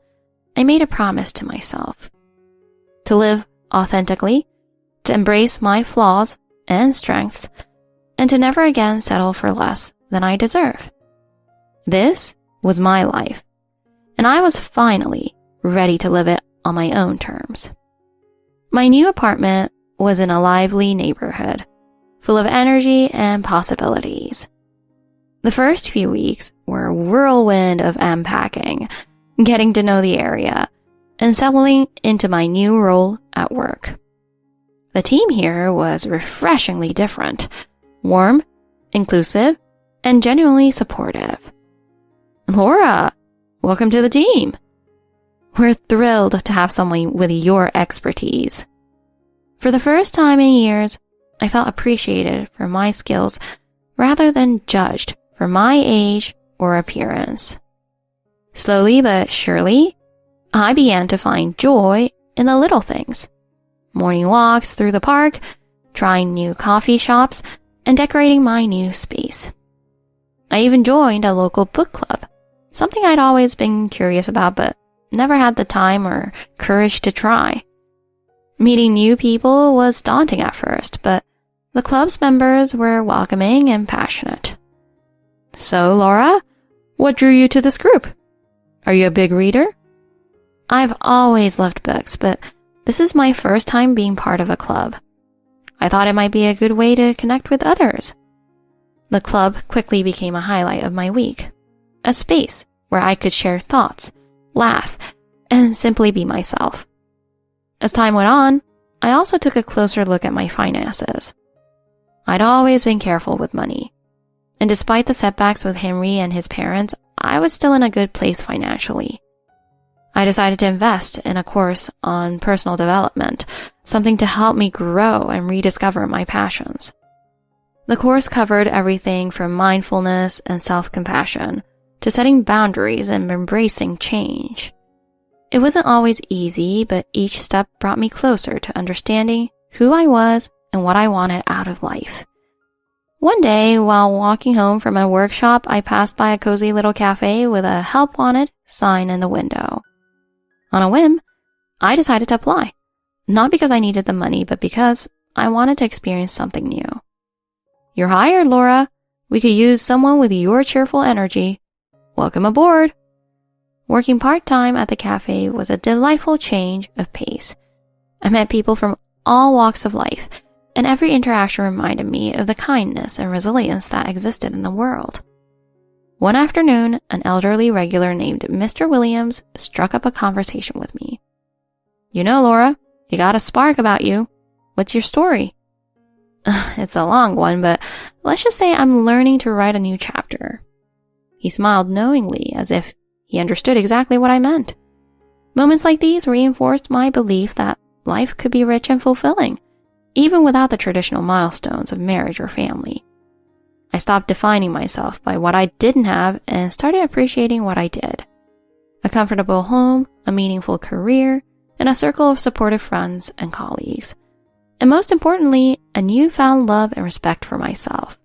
I made a promise to myself. To live authentically, to embrace my flaws and strengths, and to never again settle for less than I deserve. This was my life, and I was finally ready to live it on my own terms. My new apartment was in a lively neighborhood, full of energy and possibilities. The first few weeks were a whirlwind of unpacking, getting to know the area, and settling into my new role at work. The team here was refreshingly different, warm, inclusive, and genuinely supportive. "Laura, welcome to the team. We're thrilled to have someone with your expertise." For the first time in years, I felt appreciated for my skills rather than judged for my age or appearance. Slowly but surely, I began to find joy in the little things. Morning walks through the park, trying new coffee shops, and decorating my new space. I even joined a local book club, something I'd always been curious about but never had the time or courage to try. Meeting new people was daunting at first, but the club's members were welcoming and passionate. "So, Laura, what drew you to this group? Are you a big reader?" I've always loved books, but this is my first time being part of a club. I thought it might be a good way to connect with others. The club quickly became a highlight of my week, a space where I could share thoughts, laugh, and simply be myself. As time went on, I also took a closer look at my finances. I'd always been careful with money, and despite the setbacks with Henry and his parents, I was still in a good place financially. I decided to invest in a course on personal development, something to help me grow and rediscover my passions. The course covered everything from mindfulness and self-compassion, to setting boundaries and embracing change. It wasn't always easy, but each step brought me closer to understanding who I was and what I wanted out of life. One day, while walking home from a workshop, I passed by a cozy little cafe with a help wanted sign in the window. On a whim, I decided to apply, not because I needed the money, but because I wanted to experience something new. "You're hired, Laura. We could use someone with your cheerful energy. Welcome aboard." Working part-time at the cafe was a delightful change of pace. I met people from all walks of life, and every interaction reminded me of the kindness and resilience that existed in the world. One afternoon, an elderly regular named Mr. Williams struck up a conversation with me. "You know, Laura, you got a spark about you. What's your story?" "It's a long one, but let's just say I'm learning to write a new chapter." He smiled knowingly, as if he understood exactly what I meant. Moments like these reinforced my belief that life could be rich and fulfilling, even without the traditional milestones of marriage or family. I stopped defining myself by what I didn't have and started appreciating what I did. A comfortable home, a meaningful career, and a circle of supportive friends and colleagues. And most importantly, a newfound love and respect for myself.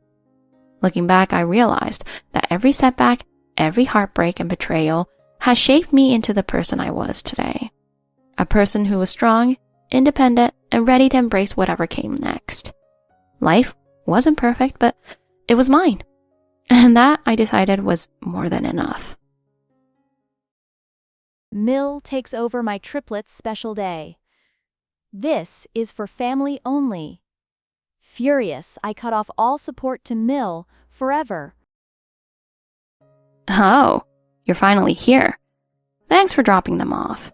Looking back, I realized that every setback, every heartbreak and betrayal has shaped me into the person I was today. A person who was strong, independent, and ready to embrace whatever came next. Life wasn't perfect, but it was mine. And that, I decided, was more than enough. Mill takes over my triplets special day. This is for family only. Furious, I cut off all support to Mill forever. "Oh, you're finally here. Thanks for dropping them off."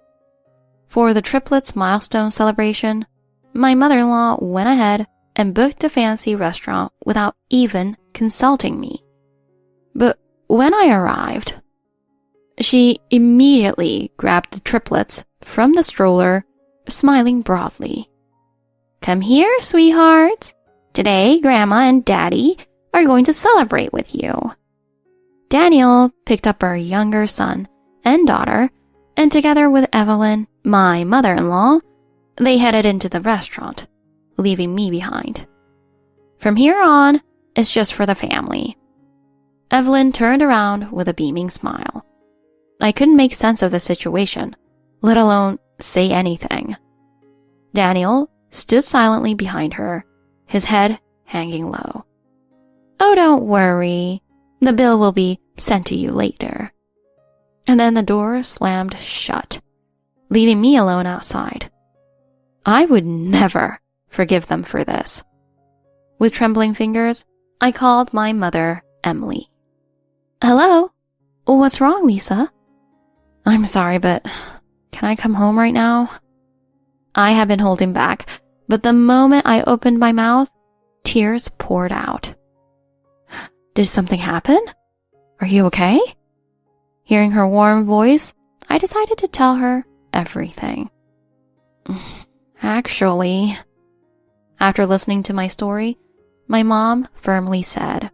For the triplets milestone celebration, my mother-in-law went ahead and booked a fancy restaurant without even consulting me. But when I arrived, she immediately grabbed the triplets from the stroller, smiling broadly. "Come here, sweethearts. Today, Grandma and Daddy are going to celebrate with you." Daniel picked up our younger son and daughter, and together with Evelyn, my mother-in-law, they headed into the restaurant, leaving me behind. From here on, it's just for the family. Evelyn turned around with a beaming smile. I couldn't make sense of the situation, let alone say anything. Daniel stood silently behind her, his head hanging low. "Oh, don't worry. The bill will be sent to you later." And then the door slammed shut, leaving me alone outside. I would never forgive them for this. With trembling fingers, I called my mother, Emily. "Hello? What's wrong, Lisa?" "I'm sorry, but can I come home right now?" I had been holding back, but the moment I opened my mouth, tears poured out. "Did something happen? Are you okay?" Hearing her warm voice, I decided to tell her everything. "Actually," after listening to my story, my mom firmly said,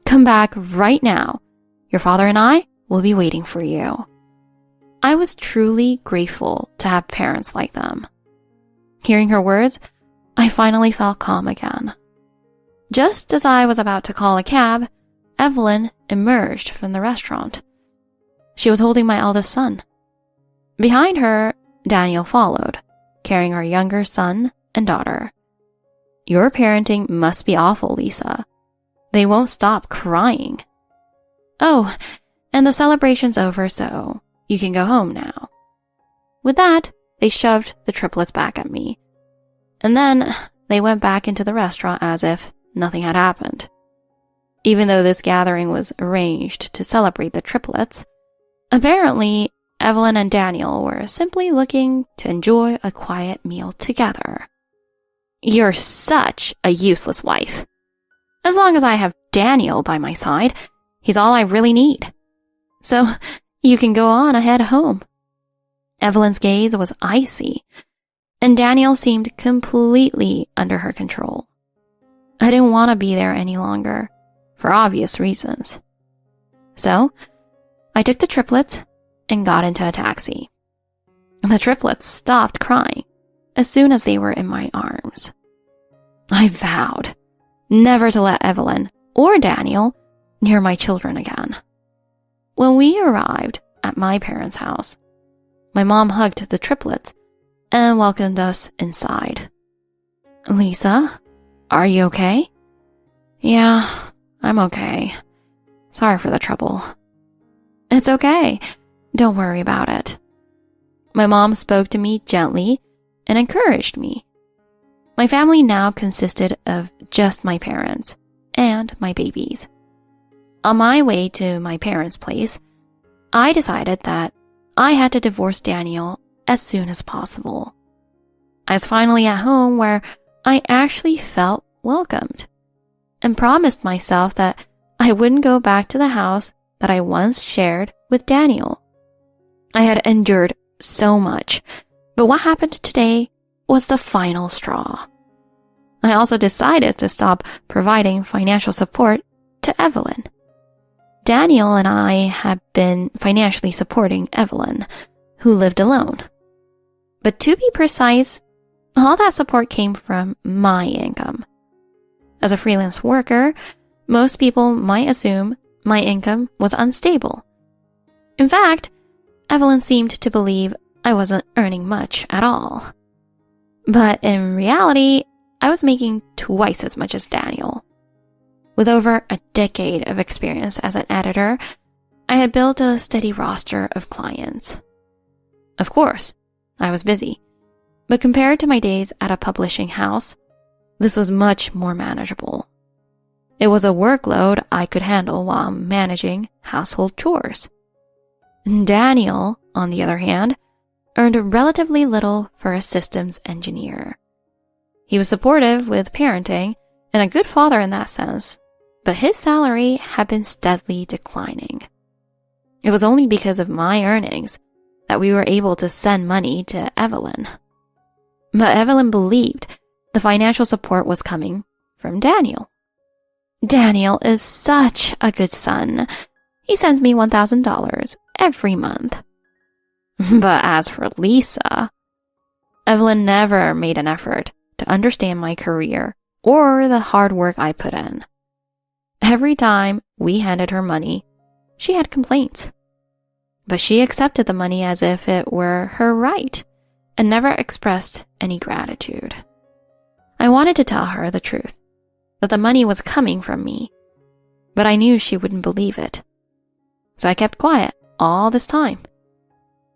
"Come back right now. Your father and I will be waiting for you." I was truly grateful to have parents like them. Hearing her words, I finally felt calm again. Just as I was about to call a cab, Evelyn emerged from the restaurant. She was holding my eldest son. Behind her, Daniel followed, carrying our younger son and daughter. "Your parenting must be awful, Lisa. They won't stop crying." "Oh, and the celebration's over, so you can go home now." With that, they shoved the triplets back at me. And then they went back into the restaurant as if nothing had happened. Even though this gathering was arranged to celebrate the triplets, apparently Evelyn and Daniel were simply looking to enjoy a quiet meal together. "You're such a useless wife. As long as I have Daniel by my side, he's all I really need. So you can go on ahead home." Evelyn's gaze was icy, and Daniel seemed completely under her control. I didn't want to be there any longer, for obvious reasons. So, I took the triplets and got into a taxi. The triplets stopped crying as soon as they were in my arms. I vowed never to let Evelyn or Daniel near my children again. When we arrived at my parents' house, my mom hugged the triplets and welcomed us inside. "Lisa, are you okay?" "Yeah, I'm okay. Sorry for the trouble." "It's okay. Don't worry about it." My mom spoke to me gently and encouraged me. My family now consisted of just my parents and my babies. On my way to my parents' place, I decided that I had to divorce Daniel as soon as possible. I was finally at home where I actually felt welcomed, and promised myself that I wouldn't go back to the house that I once shared with Daniel. I had endured so much, but what happened today was the final straw. I also decided to stop providing financial support to Evelyn. Daniel and I had been financially supporting Evelyn, who lived alone. But to be precise, all that support came from my income. As a freelance worker, most people might assume my income was unstable. In fact, Evelyn seemed to believe I wasn't earning much at all. But in reality, I was making twice as much as Daniel. With over a decade of experience as an editor, I had built a steady roster of clients. Of course, I was busy, but compared to my days at a publishing house, this was much more manageable. It was a workload I could handle while managing household chores. Daniel, on the other hand, earned relatively little for a systems engineer. He was supportive with parenting and a good father in that sense, but his salary had been steadily declining. It was only because of my earnings that we were able to send money to Evelyn. But Evelyn believed the financial support was coming from Daniel. "Daniel is such a good son. He sends me $1,000 every month." But as for Lisa, Evelyn never made an effort to understand my career or the hard work I put in. Every time we handed her money, she had complaints. But she accepted the money as if it were her right and never expressed any gratitude. I wanted to tell her the truth, that the money was coming from me, but I knew she wouldn't believe it. So I kept quiet all this time.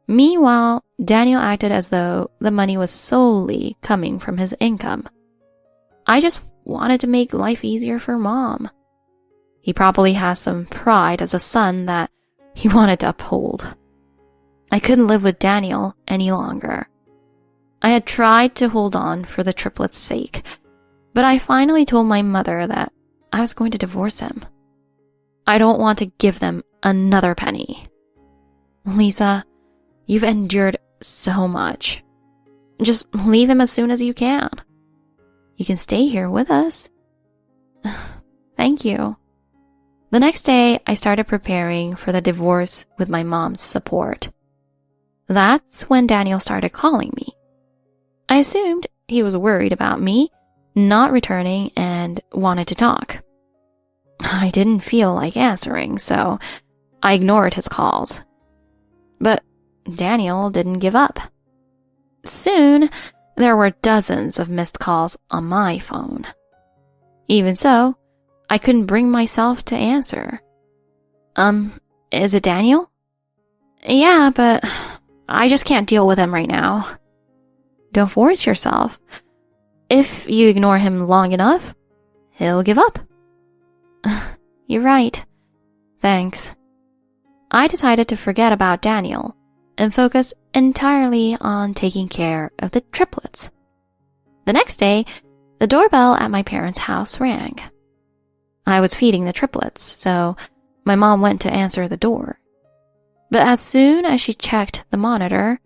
Meanwhile, Daniel acted as though the money was solely coming from his income. I just wanted to make life easier for Mom. He probably has some pride as a son that he wanted to uphold. I couldn't live with Daniel any longer. I had tried to hold on for the triplets' sake, but I finally told my mother that I was going to divorce him. I don't want to give them another penny. "Lisa, you've endured so much. Just leave him as soon as you can. You can stay here with us." "Thank you." The next day, I started preparing for the divorce with my mom's support. That's when Daniel started calling me. I assumed he was worried about me not returning and wanted to talk. I didn't feel like answering, so I ignored his calls. But Daniel didn't give up. Soon, there were dozens of missed calls on my phone. Even so, I couldn't bring myself to answer. Is it Daniel?" "Yeah, but I just can't deal with him right now." "Don't force yourself. If you ignore him long enough, he'll give up." "You're right. Thanks." I decided to forget about Daniel and focus entirely on taking care of the triplets. The next day, the doorbell at my parents' house rang. I was feeding the triplets, so my mom went to answer the door. But as soon as she checked the monitor,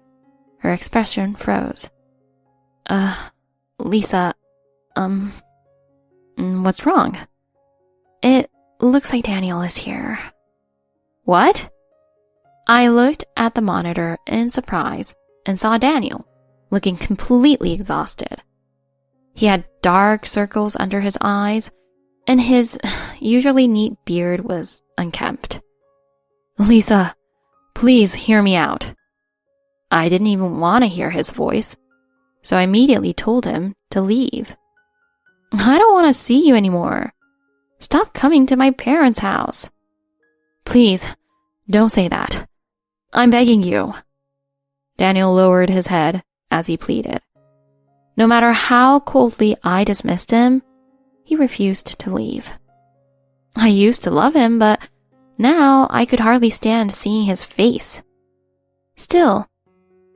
her expression froze. Lisa, what's wrong?" "It looks like Daniel is here." What? I looked at the monitor in surprise and saw Daniel, looking completely exhausted. He had dark circles under his eyes, and his usually neat beard was unkempt. Lisa, please hear me out. I didn't even want to hear his voice, so I immediately told him to leave. I don't want to see you anymore. Stop coming to my parents' house. Please, don't say that. I'm begging you. Daniel lowered his head as he pleaded. No matter how coldly I dismissed him, he refused to leave. I used to love him, but now I could hardly stand seeing his face. Still,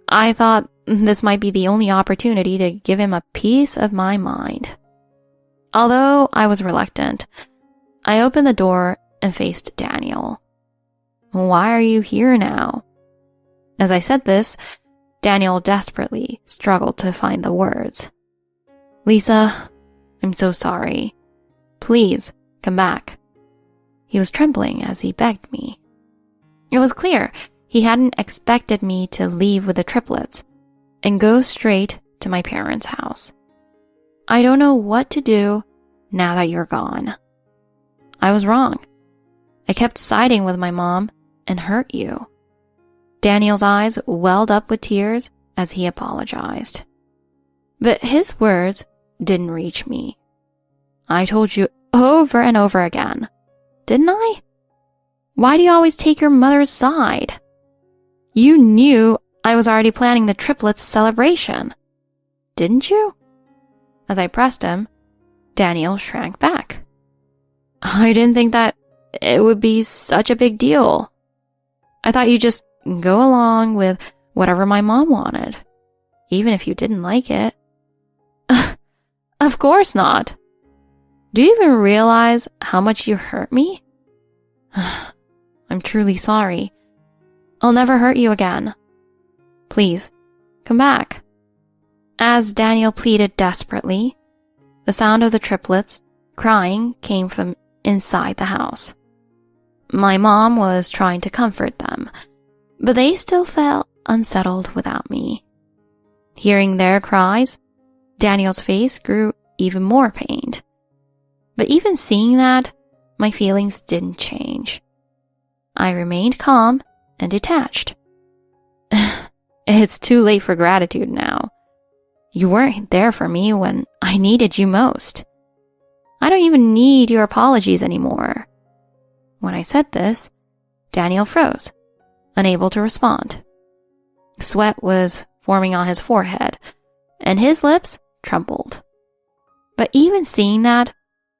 I thought this might be the only opportunity to give him a piece of my mind. Although I was reluctant, I opened the door and faced Daniel. Why are you here now? As I said this, Daniel desperately struggled to find the words. Lisa, I'm so sorry. Please, come back. He was trembling as he begged me. It was clear he hadn't expected me to leave with the triplets and go straight to my parents' house. I don't know what to do now that you're gone. I was wrong. I kept siding with my mom and hurt you. Daniel's eyes welled up with tears as he apologized. But his words didn't reach me. I told you over and over again, didn't I? Why do you always take your mother's side? You knew I was already planning the triplets celebration, didn't you? As I pressed him, Daniel shrank back. I didn't think that it would be such a big deal. I thought you'd just go along with whatever my mom wanted, even if you didn't like it. Of course not. Do you even realize how much you hurt me? I'm truly sorry. I'll never hurt you again. Please, come back. As Daniel pleaded desperately, the sound of the triplets crying came from inside the house. My mom was trying to comfort them, but they still felt unsettled without me. Hearing their cries, Daniel's face grew even more pained. But even seeing that, my feelings didn't change. I remained calm and detached. It's too late for gratitude now. You weren't there for me when I needed you most. I don't even need your apologies anymore. When I said this, Daniel froze, unable to respond. Sweat was forming on his forehead, and his lips trembled. But even seeing that,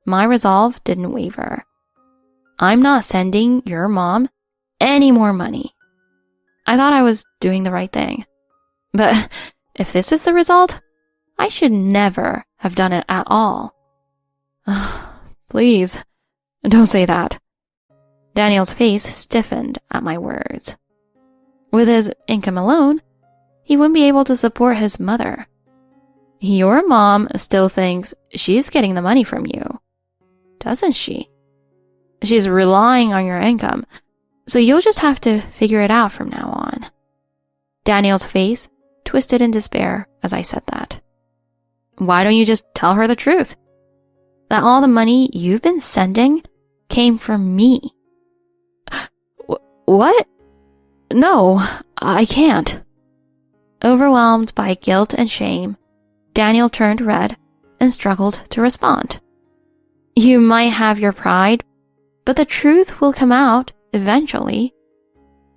my resolve didn't waver. I'm not sending your mom any more money. I thought I was doing the right thing. But if this is the result, I should never have done it at all. Please, don't say that. Daniel's face stiffened at my words. With his income alone, he wouldn't be able to support his mother. Your mom still thinks she's getting the money from you, doesn't she? She's relying on your income, so you'll just have to figure it out from now on. Daniel's face twisted in despair as I said that. Why don't you just tell her the truth? That all the money you've been sending came from me. What? No, I can't. Overwhelmed by guilt and shame, Daniel turned red and struggled to respond. You might have your pride, but the truth will come out eventually.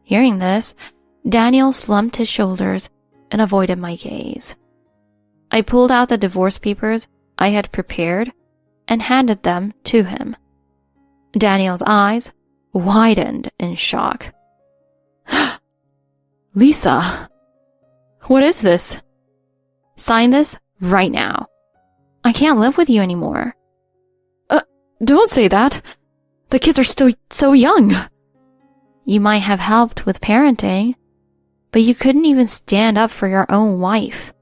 Hearing this, Daniel slumped his shoulders and avoided my gaze. I pulled out the divorce papers I had prepared and handed them to him. Daniel's eyes widened in shock. Lisa, what is this? Sign this right now. I can't live with you anymore. Don't say that. The kids are still so young. You might have helped with parenting, but you couldn't even stand up for your own wife.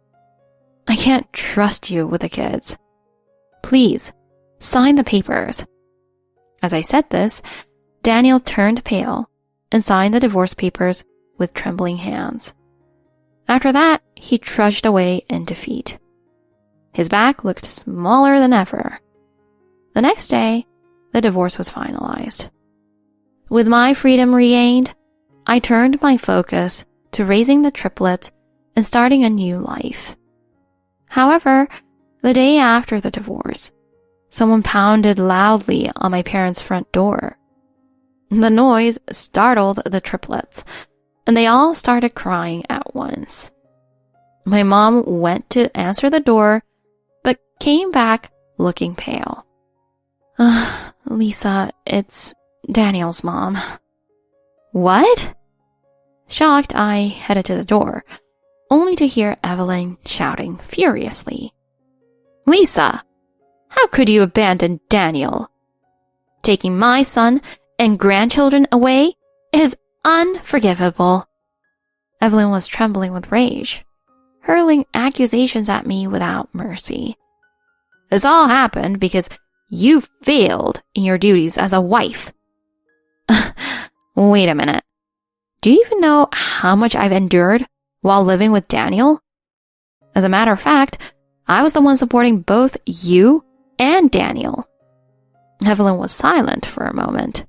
I can't trust you with the kids. Please, sign the papers. As I said this, Daniel turned pale and signed the divorce papers with trembling hands. After that, he trudged away in defeat. His back looked smaller than ever. The next day, the divorce was finalized. With my freedom regained, I turned my focus to raising the triplets and starting a new life. However, the day after the divorce, someone pounded loudly on my parents' front door. The noise startled the triplets, and they all started crying at once. My mom went to answer the door, but came back looking pale. Lisa, it's Daniel's mom. What? Shocked, I headed to the door, only to hear Evelyn shouting furiously. Lisa, how could you abandon Daniel? Taking my son and grandchildren away is unforgivable. Evelyn was trembling with rage, hurling accusations at me without mercy. This all happened because you failed in your duties as a wife. Wait a minute. Do you even know how much I've endured while living with Daniel? As a matter of fact, I was the one supporting both you and Daniel. Evelyn was silent for a moment,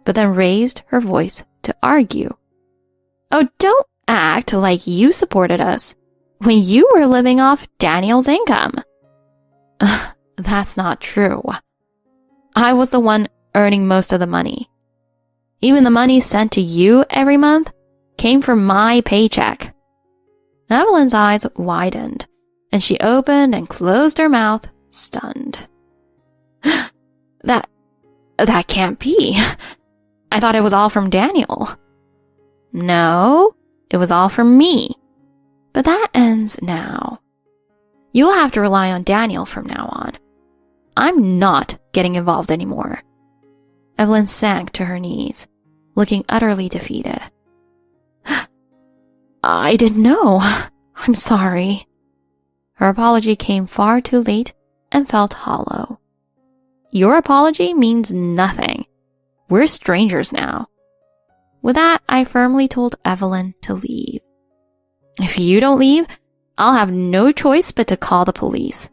but then raised her voice to argue. Oh, don't act like you supported us when you were living off Daniel's income. That's not true. I was the one earning most of the money. Even the money sent to you every month came from my paycheck. Evelyn's eyes widened, and she opened and closed her mouth, stunned. That can't be. I thought it was all from Daniel. No, it was all from me. But that ends now. You'll have to rely on Daniel from now on. I'm not getting involved anymore. Evelyn sank to her knees, looking utterly defeated. I didn't know. I'm sorry. Her apology came far too late and felt hollow. Your apology means nothing. We're strangers now. With that, I firmly told Evelyn to leave. If you don't leave, I'll have no choice but to call the police.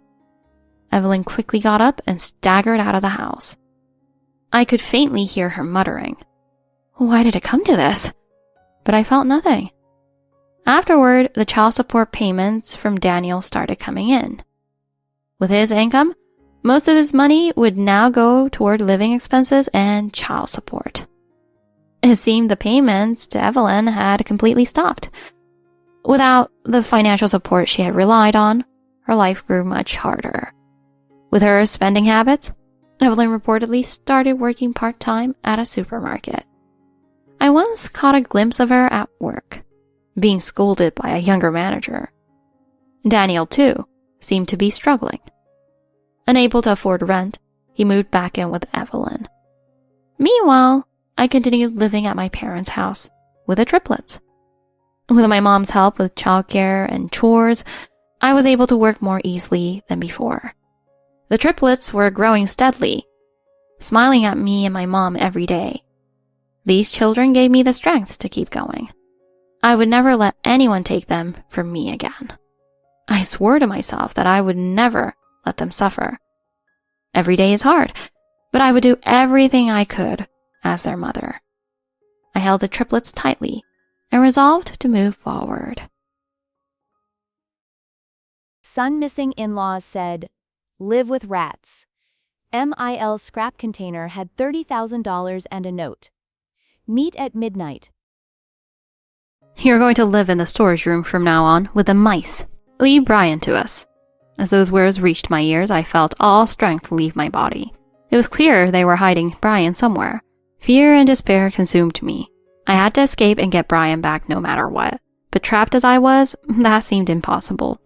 Evelyn quickly got up and staggered out of the house. I could faintly hear her muttering, Why did it come to this? But I felt nothing. Afterward, the child support payments from Daniel started coming in. With his income, most of his money would now go toward living expenses and child support. It seemed the payments to Evelyn had completely stopped. Without the financial support she had relied on, her life grew much harder. With her spending habits, Evelyn reportedly started working part-time at a supermarket. I once caught a glimpse of her at work, being scolded by a younger manager. Daniel, too, seemed to be struggling. Unable to afford rent, he moved back in with Evelyn. Meanwhile, I continued living at my parents' house with the triplets. With my mom's help with childcare and chores, I was able to work more easily than before. The triplets were growing steadily, smiling at me and my mom every day. These children gave me the strength to keep going. I would never let anyone take them from me again. I swore to myself that I would never let them suffer. Every day is hard, but I would do everything I could as their mother. I held the triplets tightly and resolved to move forward. Son missing in-laws said, Live with rats. MIL scrap container had $30,000 and a note. Meet at midnight. You're going to live in the storage room from now on with the mice. Leave Brian to us. As those words reached my ears, I felt all strength leave my body. It was clear they were hiding Brian somewhere. Fear and despair consumed me. I had to escape and get Brian back no matter what. But trapped as I was, that seemed impossible.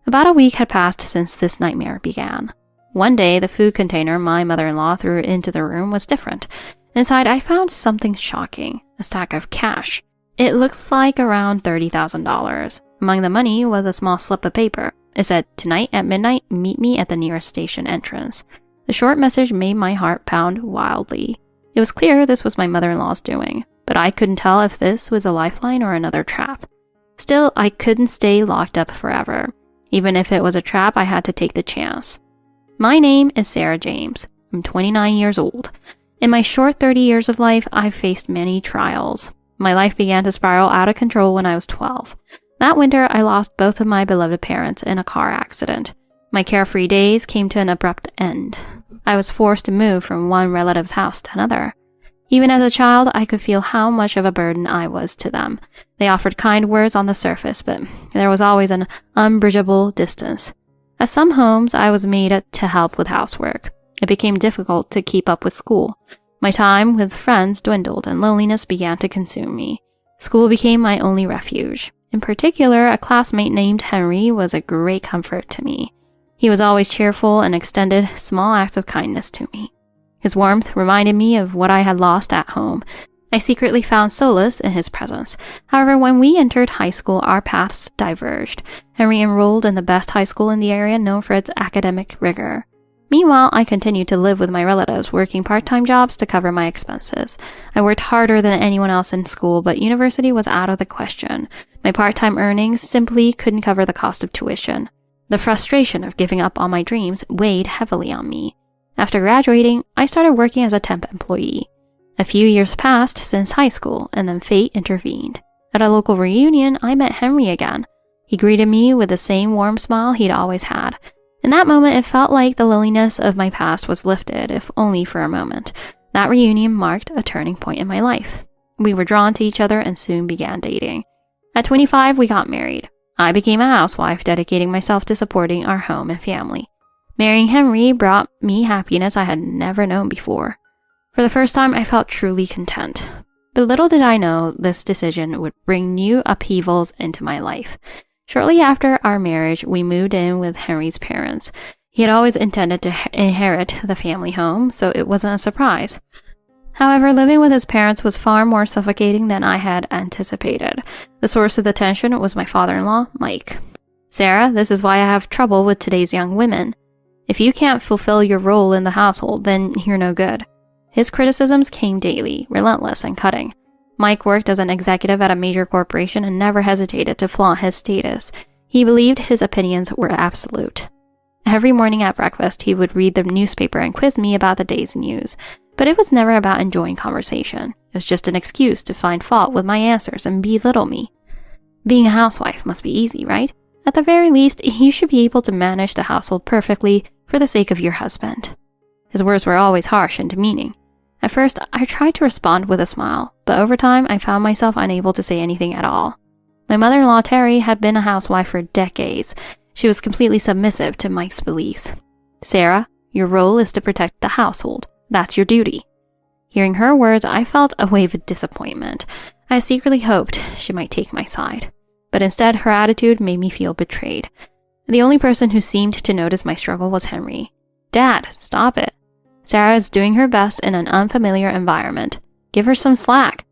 About a week had passed since this nightmare began. One day, the food container my mother-in-law threw into the room was different. Inside, I found something shocking, a stack of cash. It looked like around $30,000. Among the money was a small slip of paper. It said, Tonight at midnight, meet me at the nearest station entrance. The short message made my heart pound wildly. It was clear this was my mother-in-law's doing. but I couldn't tell if this was a lifeline or another trap. Still, I couldn't stay locked up forever. Even if it was a trap, I had to take the chance. My name is Sarah James. I'm 29 years old. In my short 30 years of life, I've faced many trials. My life began to spiral out of control when I was 12. That winter, I lost both of my beloved parents in a car accident. My carefree days came to an abrupt end. I was forced to move from one relative's house to another. Even as a child, I could feel how much of a burden I was to them. They offered kind words on the surface, but there was always an unbridgeable distance. At some homes, I was made to help with housework. It became difficult to keep up with school. My time with friends dwindled and loneliness began to consume me. School became my only refuge. In particular, a classmate named Henry was a great comfort to me. He was always cheerful and extended small acts of kindness to me. His warmth reminded me of what I had lost at home. I secretly found solace in his presence. However, when we entered high school, our paths diverged. Henry enrolled in the best high school in the area, known for its academic rigor. Meanwhile, I continued to live with my relatives, working part-time jobs to cover my expenses. I worked harder than anyone else in school, but university was out of the question. My part-time earnings simply couldn't cover the cost of tuition. The frustration of giving up on my dreams weighed heavily on me. After graduating, I started working as a temp employee. A few years passed since high school, and then fate intervened. At a local reunion, I met Henry again. He greeted me with the same warm smile he'd always had. In that moment, it felt like the loneliness of my past was lifted, if only for a moment. That reunion marked a turning point in my life. We were drawn to each other and soon began dating. At 25, we got married. I became a housewife, dedicating myself to supporting our home and family. Marrying Henry brought me happiness I had never known before. For the first time, I felt truly content. But little did I know this decision would bring new upheavals into my life. Shortly after our marriage, we moved in with Henry's parents. He had always intended to inherit the family home, so it wasn't a surprise. However, living with his parents was far more suffocating than I had anticipated. The source of the tension was my father-in-law, Mike. "Sarah, this is why I have trouble with today's young women. If you can't fulfill your role in the household, then you're no good." His criticisms came daily, relentless and cutting. Mike worked as an executive at a major corporation and never hesitated to flaunt his status. He believed his opinions were absolute. Every morning at breakfast, he would read the newspaper and quiz me about the day's news. But it was never about enjoying conversation. It was just an excuse to find fault with my answers and belittle me. Being a housewife must be easy, right? At the very least, you should be able to manage the household perfectly for the sake of your husband. His words were always harsh and demeaning. At first, I tried to respond with a smile, but over time, I found myself unable to say anything at all. My mother-in-law, Terry, had been a housewife for decades. She was completely submissive to Mike's beliefs. "Sarah, your role is to protect the household. That's your duty." Hearing her words, I felt a wave of disappointment. I secretly hoped she might take my side. But instead, her attitude made me feel betrayed. The only person who seemed to notice my struggle was Henry. "Dad, stop it. Sarah is doing her best in an unfamiliar environment. Give her some slack."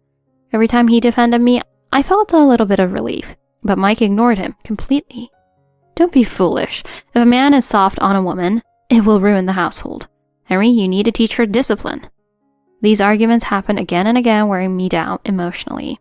Every time he defended me, I felt a little bit of relief, but Mike ignored him completely. "Don't be foolish. If a man is soft on a woman, it will ruin the household. Henry, you need to teach her discipline." These arguments happened again and again, wearing me down emotionally.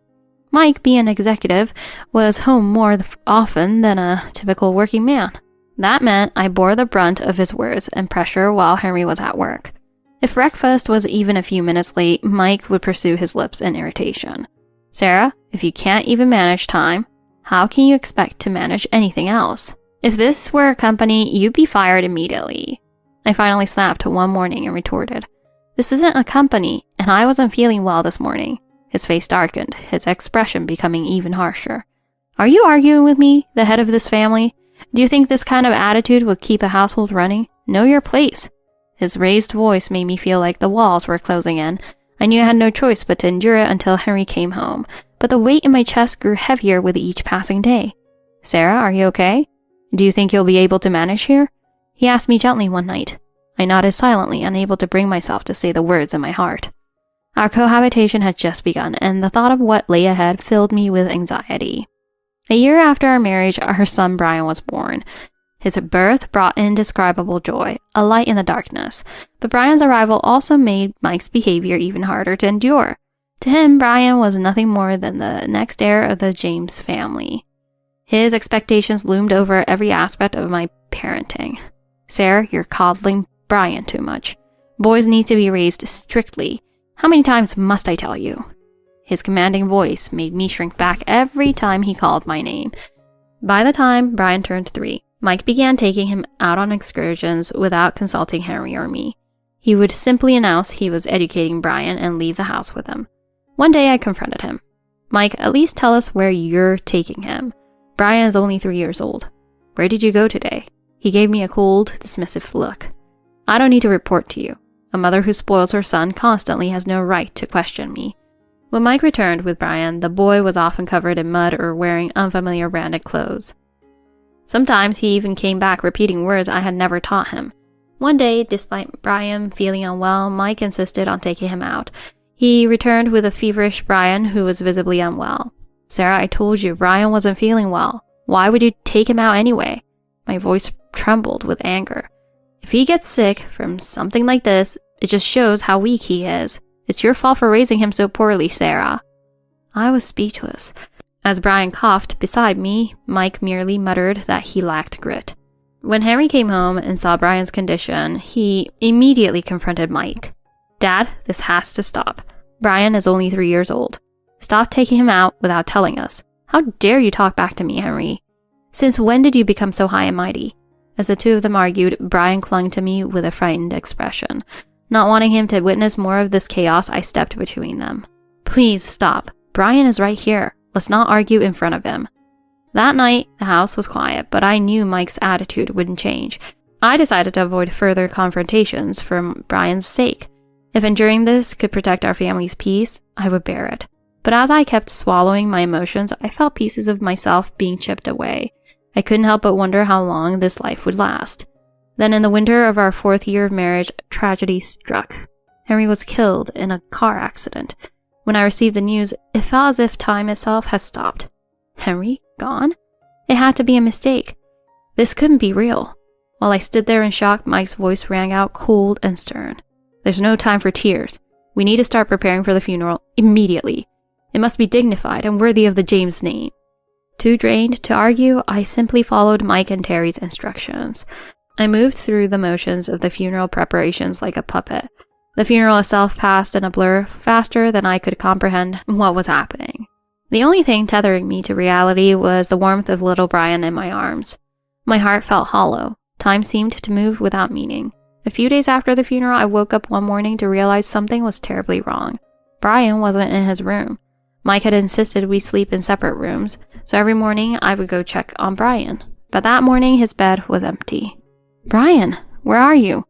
Mike, being an executive, was home more often than a typical working man. That meant I bore the brunt of his words and pressure while Henry was at work. If breakfast was even a few minutes late, Mike would pursue his lips in irritation. "Sarah, if you can't even manage time, how can you expect to manage anything else? If this were a company, you'd be fired immediately." I finally snapped one morning and retorted, "This isn't a company, and I wasn't feeling well this morning." His face darkened, his expression becoming even harsher. "Are you arguing with me, the head of this family? Do you think this kind of attitude will keep a household running? Know your place." His raised voice made me feel like the walls were closing in. I knew I had no choice but to endure it until Henry came home, but the weight in my chest grew heavier with each passing day. "Sarah, are you okay? Do you think you'll be able to manage here?" He asked me gently one night. I nodded silently, unable to bring myself to say the words in my heart. Our cohabitation had just begun, and the thought of what lay ahead filled me with anxiety. A year after our marriage, our son Brian was born. His birth brought indescribable joy, a light in the darkness. But Brian's arrival also made Mike's behavior even harder to endure. To him, Brian was nothing more than the next heir of the James family. His expectations loomed over every aspect of my parenting. Sarah, you're coddling Brian too much. Boys need to be raised strictly. How many times must I tell you? His commanding voice made me shrink back every time he called my name. By the time Brian turned 3, Mike began taking him out on excursions without consulting Henry or me. He would simply announce he was educating Brian and leave the house with him. One day I confronted him. Mike, at least tell us where you're taking him. Brian is only 3 years old. Where did you go today? He gave me a cold, dismissive look. I don't need to report to you. A mother who spoils her son constantly has no right to question me. When Mike returned with Brian, the boy was often covered in mud or wearing unfamiliar branded clothes. Sometimes he even came back repeating words I had never taught him. One day, despite Brian feeling unwell, Mike insisted on taking him out. He returned with a feverish Brian who was visibly unwell. Sarah, I told you Brian wasn't feeling well. Why would you take him out anyway? My voice trembled with anger. If he gets sick from something like this, it just shows how weak he is. It's your fault for raising him so poorly, Sarah. I was speechless. As Brian coughed beside me, Mike merely muttered that he lacked grit. When Henry came home and saw Brian's condition, he immediately confronted Mike. Dad, this has to stop. Brian is only 3 years old. Stop taking him out without telling us. How dare you talk back to me, Henry? Since when did you become so high and mighty? As the two of them argued, Brian clung to me with a frightened expression. Not wanting him to witness more of this chaos, I stepped between them. Please stop. Brian is right here. Let's not argue in front of him. That night, the house was quiet, but I knew Mike's attitude wouldn't change. I decided to avoid further confrontations for Brian's sake. If enduring this could protect our family's peace, I would bear it. But as I kept swallowing my emotions, I felt pieces of myself being chipped away. I couldn't help but wonder how long this life would last. Then in the winter of our 4th year of marriage, tragedy struck. Henry was killed in a car accident. When I received the news, it felt as if time itself had stopped. Henry? Gone? It had to be a mistake. This couldn't be real. While I stood there in shock, Mike's voice rang out cold and stern. There's no time for tears. We need to start preparing for the funeral immediately. It must be dignified and worthy of the James name. Too drained to argue, I simply followed Mike and Terry's instructions. I moved through the motions of the funeral preparations like a puppet. The funeral itself passed in a blur faster than I could comprehend what was happening. The only thing tethering me to reality was the warmth of little Brian in my arms. My heart felt hollow. Time seemed to move without meaning. A few days after the funeral, I woke up one morning to realize something was terribly wrong. Brian wasn't in his room. Mike had insisted we sleep in separate rooms, so every morning I would go check on Brian. But that morning his bed was empty. Brian, where are you?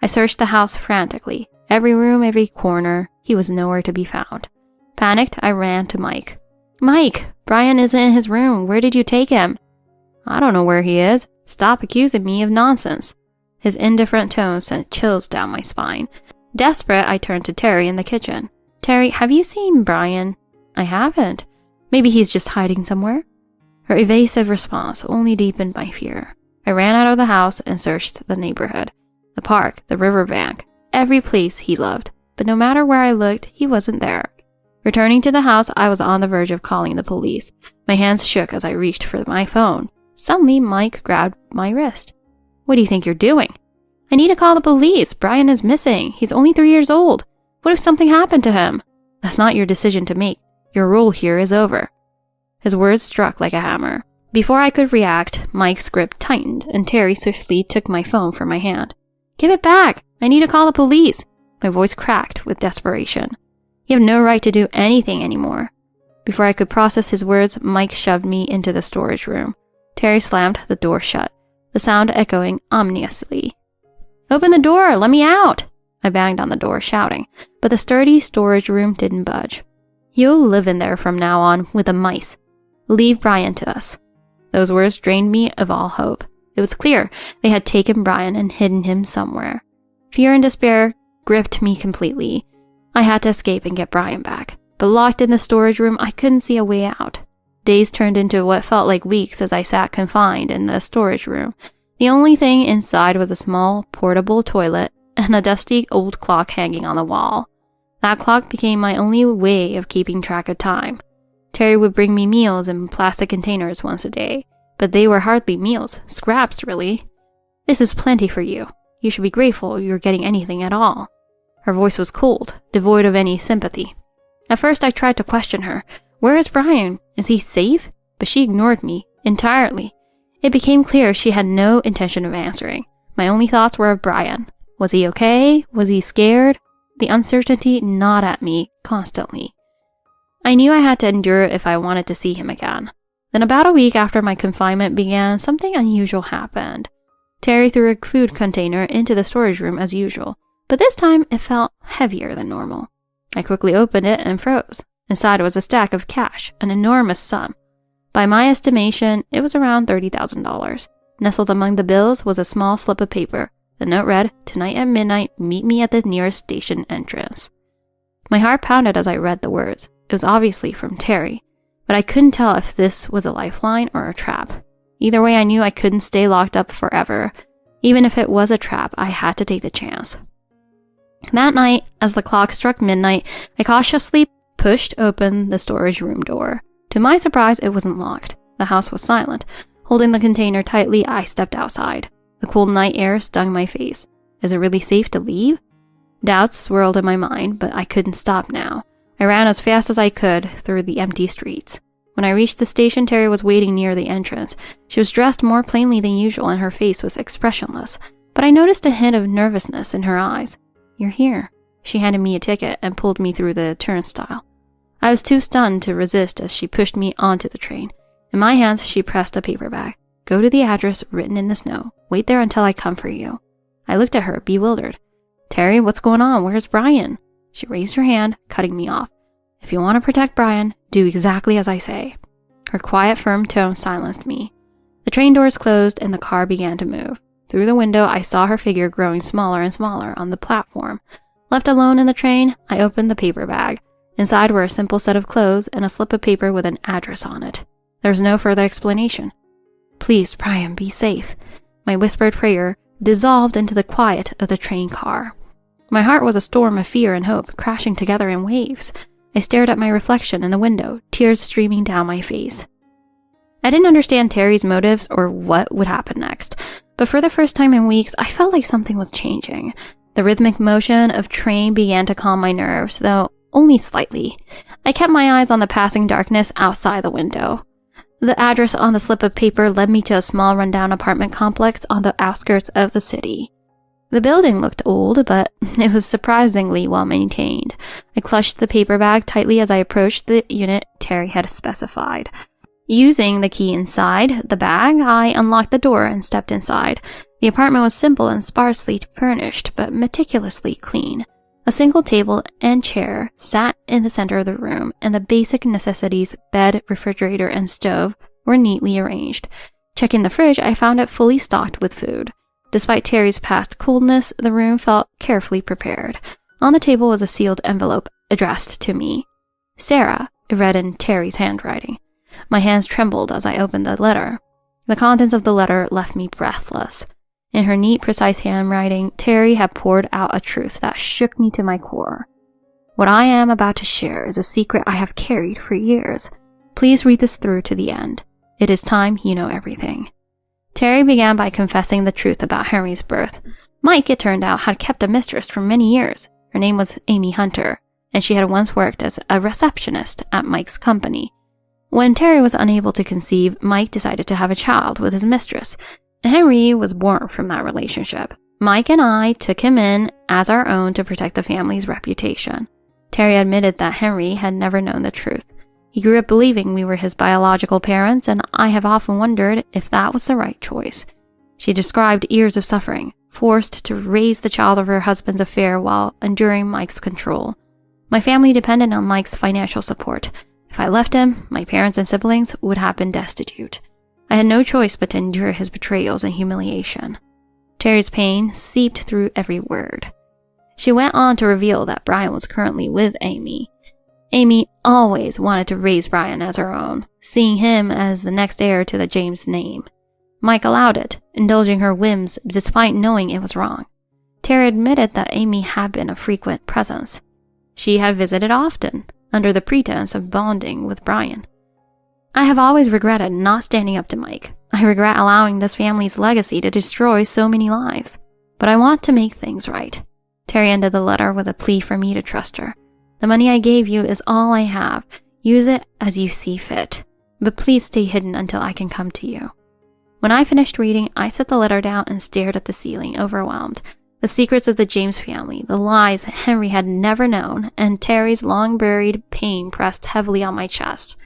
I searched the house frantically. Every room, every corner. He was nowhere to be found. Panicked, I ran to Mike. Mike, Brian isn't in his room. Where did you take him? I don't know where he is. Stop accusing me of nonsense. His indifferent tone sent chills down my spine. Desperate, I turned to Terry in the kitchen. Terry, have you seen Brian? I haven't. Maybe he's just hiding somewhere. Her evasive response only deepened my fear. I ran out of the house and searched the neighborhood. The park, the riverbank, every place he loved. But no matter where I looked, he wasn't there. Returning to the house, I was on the verge of calling the police. My hands shook as I reached for my phone. Suddenly, Mike grabbed my wrist. What do you think you're doing? I need to call the police. Brian is missing. He's only 3 years old. What if something happened to him? That's not your decision to make. Your role here is over. His words struck like a hammer. Before I could react, Mike's grip tightened, and Terry swiftly took my phone from my hand. Give it back! I need to call the police! My voice cracked with desperation. You have no right to do anything anymore. Before I could process his words, Mike shoved me into the storage room. Terry slammed the door shut, the sound echoing ominously. Open the door! Let me out! I banged on the door, shouting, but the sturdy storage room didn't budge. You'll live in there from now on with the mice. Leave Brian to us. Those words drained me of all hope. It was clear they had taken Brian and hidden him somewhere. Fear and despair gripped me completely. I had to escape and get Brian back. But locked in the storage room, I couldn't see a way out. Days turned into what felt like weeks as I sat confined in the storage room. The only thing inside was a small, portable toilet and a dusty old clock hanging on the wall. That clock became my only way of keeping track of time. Terry would bring me meals in plastic containers once a day, but they were hardly meals, scraps really. "This is plenty for you. You should be grateful you're getting anything at all." Her voice was cold, devoid of any sympathy. At first I tried to question her. "Where is Brian? Is he safe?" But she ignored me entirely. It became clear she had no intention of answering. My only thoughts were of Brian. Was he okay? Was he scared? The uncertainty gnawed at me constantly. I knew I had to endure it if I wanted to see him again. Then about a week after my confinement began, something unusual happened. Terry threw a food container into the storage room as usual, but this time it felt heavier than normal. I quickly opened it and froze. Inside was a stack of cash, an enormous sum. By my estimation, it was around $30,000. Nestled among the bills was a small slip of paper. The note read, "Tonight at midnight, meet me at the nearest station entrance." My heart pounded as I read the words. It was obviously from Terry, but I couldn't tell if this was a lifeline or a trap. Either way, I knew I couldn't stay locked up forever. Even if it was a trap, I had to take the chance. That night, as the clock struck midnight, I cautiously pushed open the storage room door. To my surprise, it wasn't locked. The house was silent. Holding the container tightly, I stepped outside. The cool night air stung my face. Is it really safe to leave? Doubts swirled in my mind, but I couldn't stop now. I ran as fast as I could through the empty streets. When I reached the station, Terry was waiting near the entrance. She was dressed more plainly than usual and her face was expressionless, but I noticed a hint of nervousness in her eyes. "You're here." She handed me a ticket and pulled me through the turnstile. I was too stunned to resist as she pushed me onto the train. In my hands, she pressed a paper bag. "Go to the address written in the snow. Wait there until I come for you." I looked at her, bewildered. "Terry, what's going on? Where's Brian?" She raised her hand, cutting me off. "If you want to protect Brian, do exactly as I say." Her quiet, firm tone silenced me. The train doors closed and the car began to move. Through the window, I saw her figure growing smaller and smaller on the platform. Left alone in the train, I opened the paper bag. Inside were a simple set of clothes and a slip of paper with an address on it. There was no further explanation. "Please, Brian, be safe." My whispered prayer dissolved into the quiet of the train car. My heart was a storm of fear and hope, crashing together in waves. I stared at my reflection in the window, tears streaming down my face. I didn't understand Terry's motives or what would happen next, but for the first time in weeks, I felt like something was changing. The rhythmic motion of train began to calm my nerves, though only slightly. I kept my eyes on the passing darkness outside the window. The address on the slip of paper led me to a small rundown apartment complex on the outskirts of the city. The building looked old, but it was surprisingly well maintained. I clutched the paper bag tightly as I approached the unit Terry had specified. Using the key inside the bag, I unlocked the door and stepped inside. The apartment was simple and sparsely furnished, but meticulously clean. A single table and chair sat in the center of the room, and the basic necessities, bed, refrigerator, and stove, were neatly arranged. Checking the fridge, I found it fully stocked with food. Despite Terry's past coldness, the room felt carefully prepared. On the table was a sealed envelope addressed to me. "Sarah," it read in Terry's handwriting. My hands trembled as I opened the letter. The contents of the letter left me breathless. In her neat, precise handwriting, Terry had poured out a truth that shook me to my core. "What I am about to share is a secret I have carried for years. Please read this through to the end. It is time you know everything." Terry began by confessing the truth about Henry's birth. Mike, it turned out, had kept a mistress for many years. Her name was Amy Hunter, and she had once worked as a receptionist at Mike's company. When Terry was unable to conceive, Mike decided to have a child with his mistress. Henry was born from that relationship. Mike and I took him in as our own to protect the family's reputation. Terry admitted that Henry had never known the truth. He grew up believing we were his biological parents, and I have often wondered if that was the right choice. She described years of suffering, forced to raise the child of her husband's affair while enduring Mike's control. My family depended on Mike's financial support. If I left him, my parents and siblings would have been destitute. I had no choice but to endure his betrayals and humiliation. Terry's pain seeped through every word. She went on to reveal that Brian was currently with Amy. Amy always wanted to raise Brian as her own, seeing him as the next heir to the James name. Mike allowed it, indulging her whims despite knowing it was wrong. Terry admitted that Amy had been a frequent presence. She had visited often, under the pretense of bonding with Brian. I have always regretted not standing up to Mike. I regret allowing this family's legacy to destroy so many lives. But I want to make things right. Terry ended the letter with a plea for me to trust her. The money I gave you is all I have. Use it as you see fit. But please stay hidden until I can come to you. When I finished reading, I set the letter down and stared at the ceiling, overwhelmed. The secrets of the James family, the lies Henry had never known, and Terry's long-buried pain pressed heavily on my chest.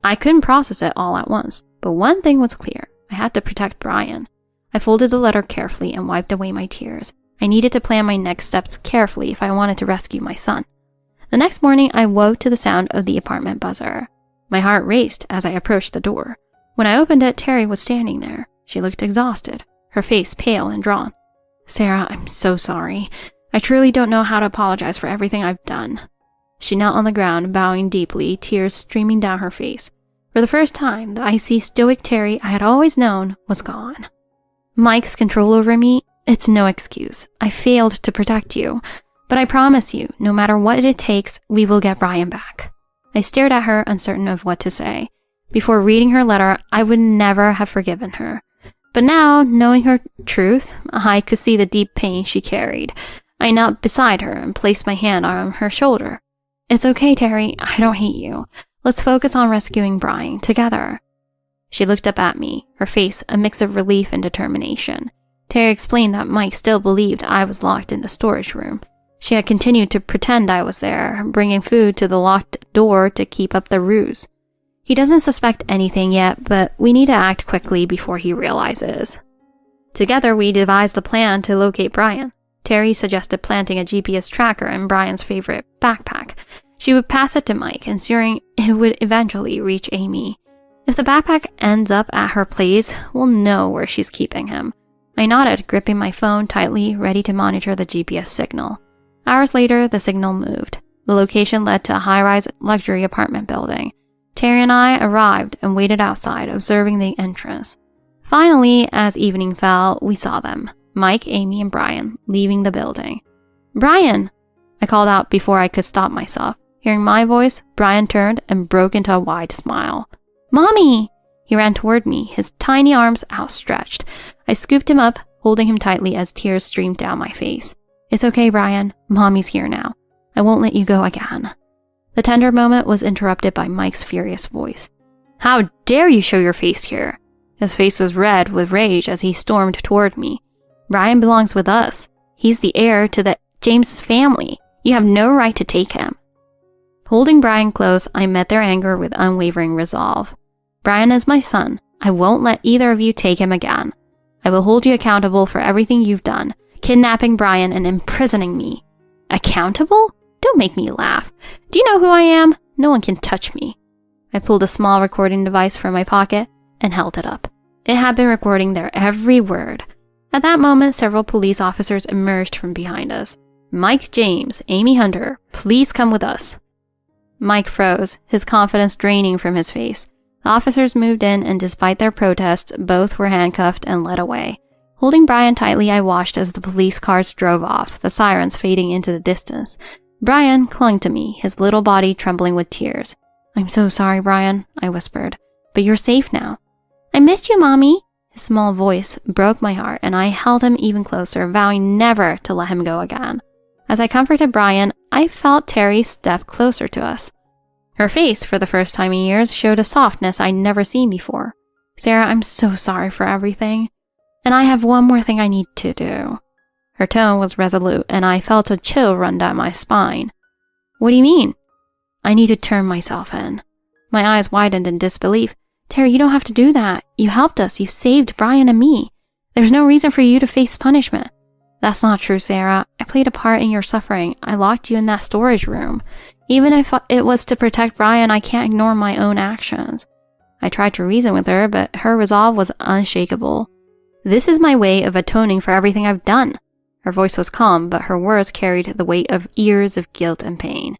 I couldn't process it all at once, but one thing was clear. I had to protect Brian. I folded the letter carefully and wiped away my tears. I needed to plan my next steps carefully if I wanted to rescue my son. The next morning, I woke to the sound of the apartment buzzer. My heart raced as I approached the door. When I opened it, Terry was standing there. She looked exhausted, her face pale and drawn. Sarah, I'm so sorry. I truly don't know how to apologize for everything I've done. She knelt on the ground, bowing deeply, tears streaming down her face. For the first time, the icy, stoic Terry I had always known was gone. Mike's control over me, it's no excuse. I failed to protect you. But I promise you, no matter what it takes, we will get Brian back. I stared at her, uncertain of what to say. Before reading her letter, I would never have forgiven her. But now, knowing her truth, I could see the deep pain she carried. I knelt beside her and placed my hand on her shoulder. It's okay, Terry. I don't hate you. Let's focus on rescuing Brian together. She looked up at me, her face a mix of relief and determination. Terry explained that Mike still believed I was locked in the storage room. She had continued to pretend I was there, bringing food to the locked door to keep up the ruse. He doesn't suspect anything yet, but we need to act quickly before he realizes. Together, we devised a plan to locate Brian. Terry suggested planting a GPS tracker in Brian's favorite backpack. She would pass it to Mike, ensuring it would eventually reach Amy. If the backpack ends up at her place, we'll know where she's keeping him. I nodded, gripping my phone tightly, ready to monitor the GPS signal. Hours later, the signal moved. The location led to a high-rise luxury apartment building. Terry and I arrived and waited outside, observing the entrance. Finally, as evening fell, we saw them, Mike, Amy, and Brian, leaving the building. Brian! I called out before I could stop myself. Hearing my voice, Brian turned and broke into a wide smile. Mommy! He ran toward me, his tiny arms outstretched. I scooped him up, holding him tightly as tears streamed down my face. It's okay, Brian. Mommy's here now. I won't let you go again. The tender moment was interrupted by Mike's furious voice. How dare you show your face here? His face was red with rage as he stormed toward me. Brian belongs with us. He's the heir to the James family. You have no right to take him. Holding Brian close, I met their anger with unwavering resolve. Brian is my son. I won't let either of you take him again. I will hold you accountable for everything you've done, kidnapping Brian and imprisoning me. Accountable? Don't make me laugh. Do you know who I am? No one can touch me. I pulled a small recording device from my pocket and held it up. It had been recording their every word. At that moment, several police officers emerged from behind us. Mike James, Amy Hunter, please come with us. Mike froze, his confidence draining from his face. The officers moved in, and despite their protests, both were handcuffed and led away. Holding Brian tightly, I watched as the police cars drove off, the sirens fading into the distance. Brian clung to me, his little body trembling with tears. I'm so sorry, Brian, I whispered, but you're safe now. I missed you, Mommy. His small voice broke my heart, and I held him even closer, vowing never to let him go again. As I comforted Brian, I felt Terry step closer to us. Her face, for the first time in years, showed a softness I'd never seen before. Sarah, I'm so sorry for everything. And I have one more thing I need to do. Her tone was resolute, and I felt a chill run down my spine. What do you mean? I need to turn myself in. My eyes widened in disbelief. Terry, you don't have to do that. You helped us. You saved Brian and me. There's no reason for you to face punishment. That's not true, Sarah. I played a part in your suffering. I locked you in that storage room. Even if it was to protect Brian, I can't ignore my own actions. I tried to reason with her, but her resolve was unshakable. This is my way of atoning for everything I've done. Her voice was calm, but her words carried the weight of years of guilt and pain.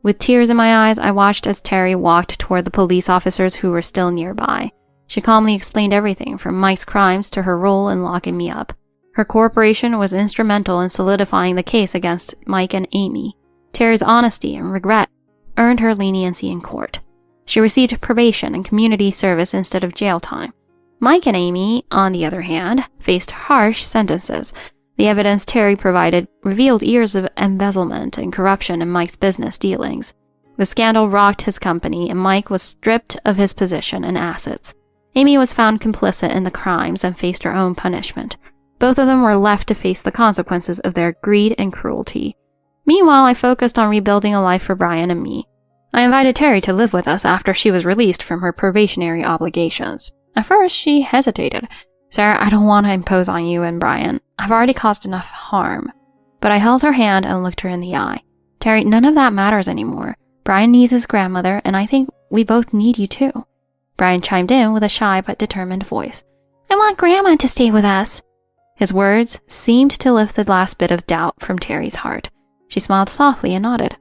With tears in my eyes, I watched as Terry walked toward the police officers who were still nearby. She calmly explained everything, from Mike's crimes to her role in locking me up. Her cooperation was instrumental in solidifying the case against Mike and Amy. Terry's honesty and regret earned her leniency in court. She received probation and community service instead of jail time. Mike and Amy, on the other hand, faced harsh sentences. The evidence Terry provided revealed years of embezzlement and corruption in Mike's business dealings. The scandal rocked his company, and Mike was stripped of his position and assets. Amy was found complicit in the crimes and faced her own punishment. Both of them were left to face the consequences of their greed and cruelty. Meanwhile, I focused on rebuilding a life for Brian and me. I invited Terry to live with us after she was released from her probationary obligations. At first, she hesitated. "Sarah, I don't want to impose on you and Brian. I've already caused enough harm." But I held her hand and looked her in the eye. "Terry, none of that matters anymore. Brian needs his grandmother, and I think we both need you too." Brian chimed in with a shy but determined voice. "I want Grandma to stay with us." His words seemed to lift the last bit of doubt from Terry's heart. She smiled softly and nodded.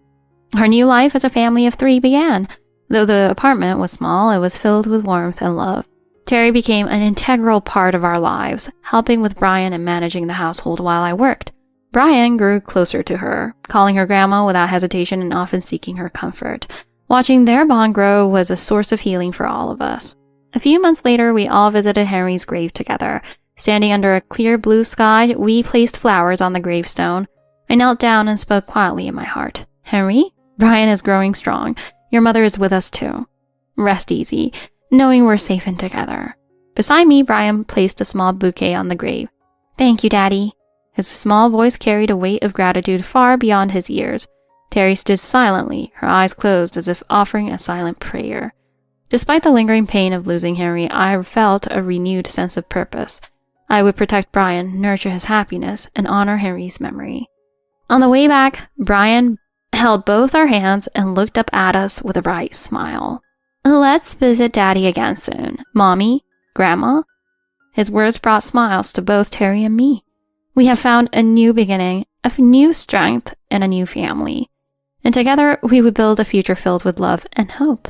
Our new life as a family of 3 began. Though the apartment was small, it was filled with warmth and love. Terry became an integral part of our lives, helping with Brian and managing the household while I worked. Brian grew closer to her, calling her grandma without hesitation and often seeking her comfort. Watching their bond grow was a source of healing for all of us. A few months later, we all visited Henry's grave together. Standing under a clear blue sky, we placed flowers on the gravestone. I knelt down and spoke quietly in my heart. "Henry, Brian is growing strong. Your mother is with us too. Rest easy, knowing we're safe and together." Beside me, Brian placed a small bouquet on the grave. "Thank you, Daddy." His small voice carried a weight of gratitude far beyond his years. Terry stood silently, her eyes closed as if offering a silent prayer. Despite the lingering pain of losing Henry, I felt a renewed sense of purpose. I would protect Brian, nurture his happiness, and honor Henry's memory. On the way back, Brian held both our hands and looked up at us with a bright smile. "Let's visit Daddy again soon, Mommy, Grandma." His words brought smiles to both Terry and me. We have found a new beginning, a new strength, and a new family. And together we would build a future filled with love and hope.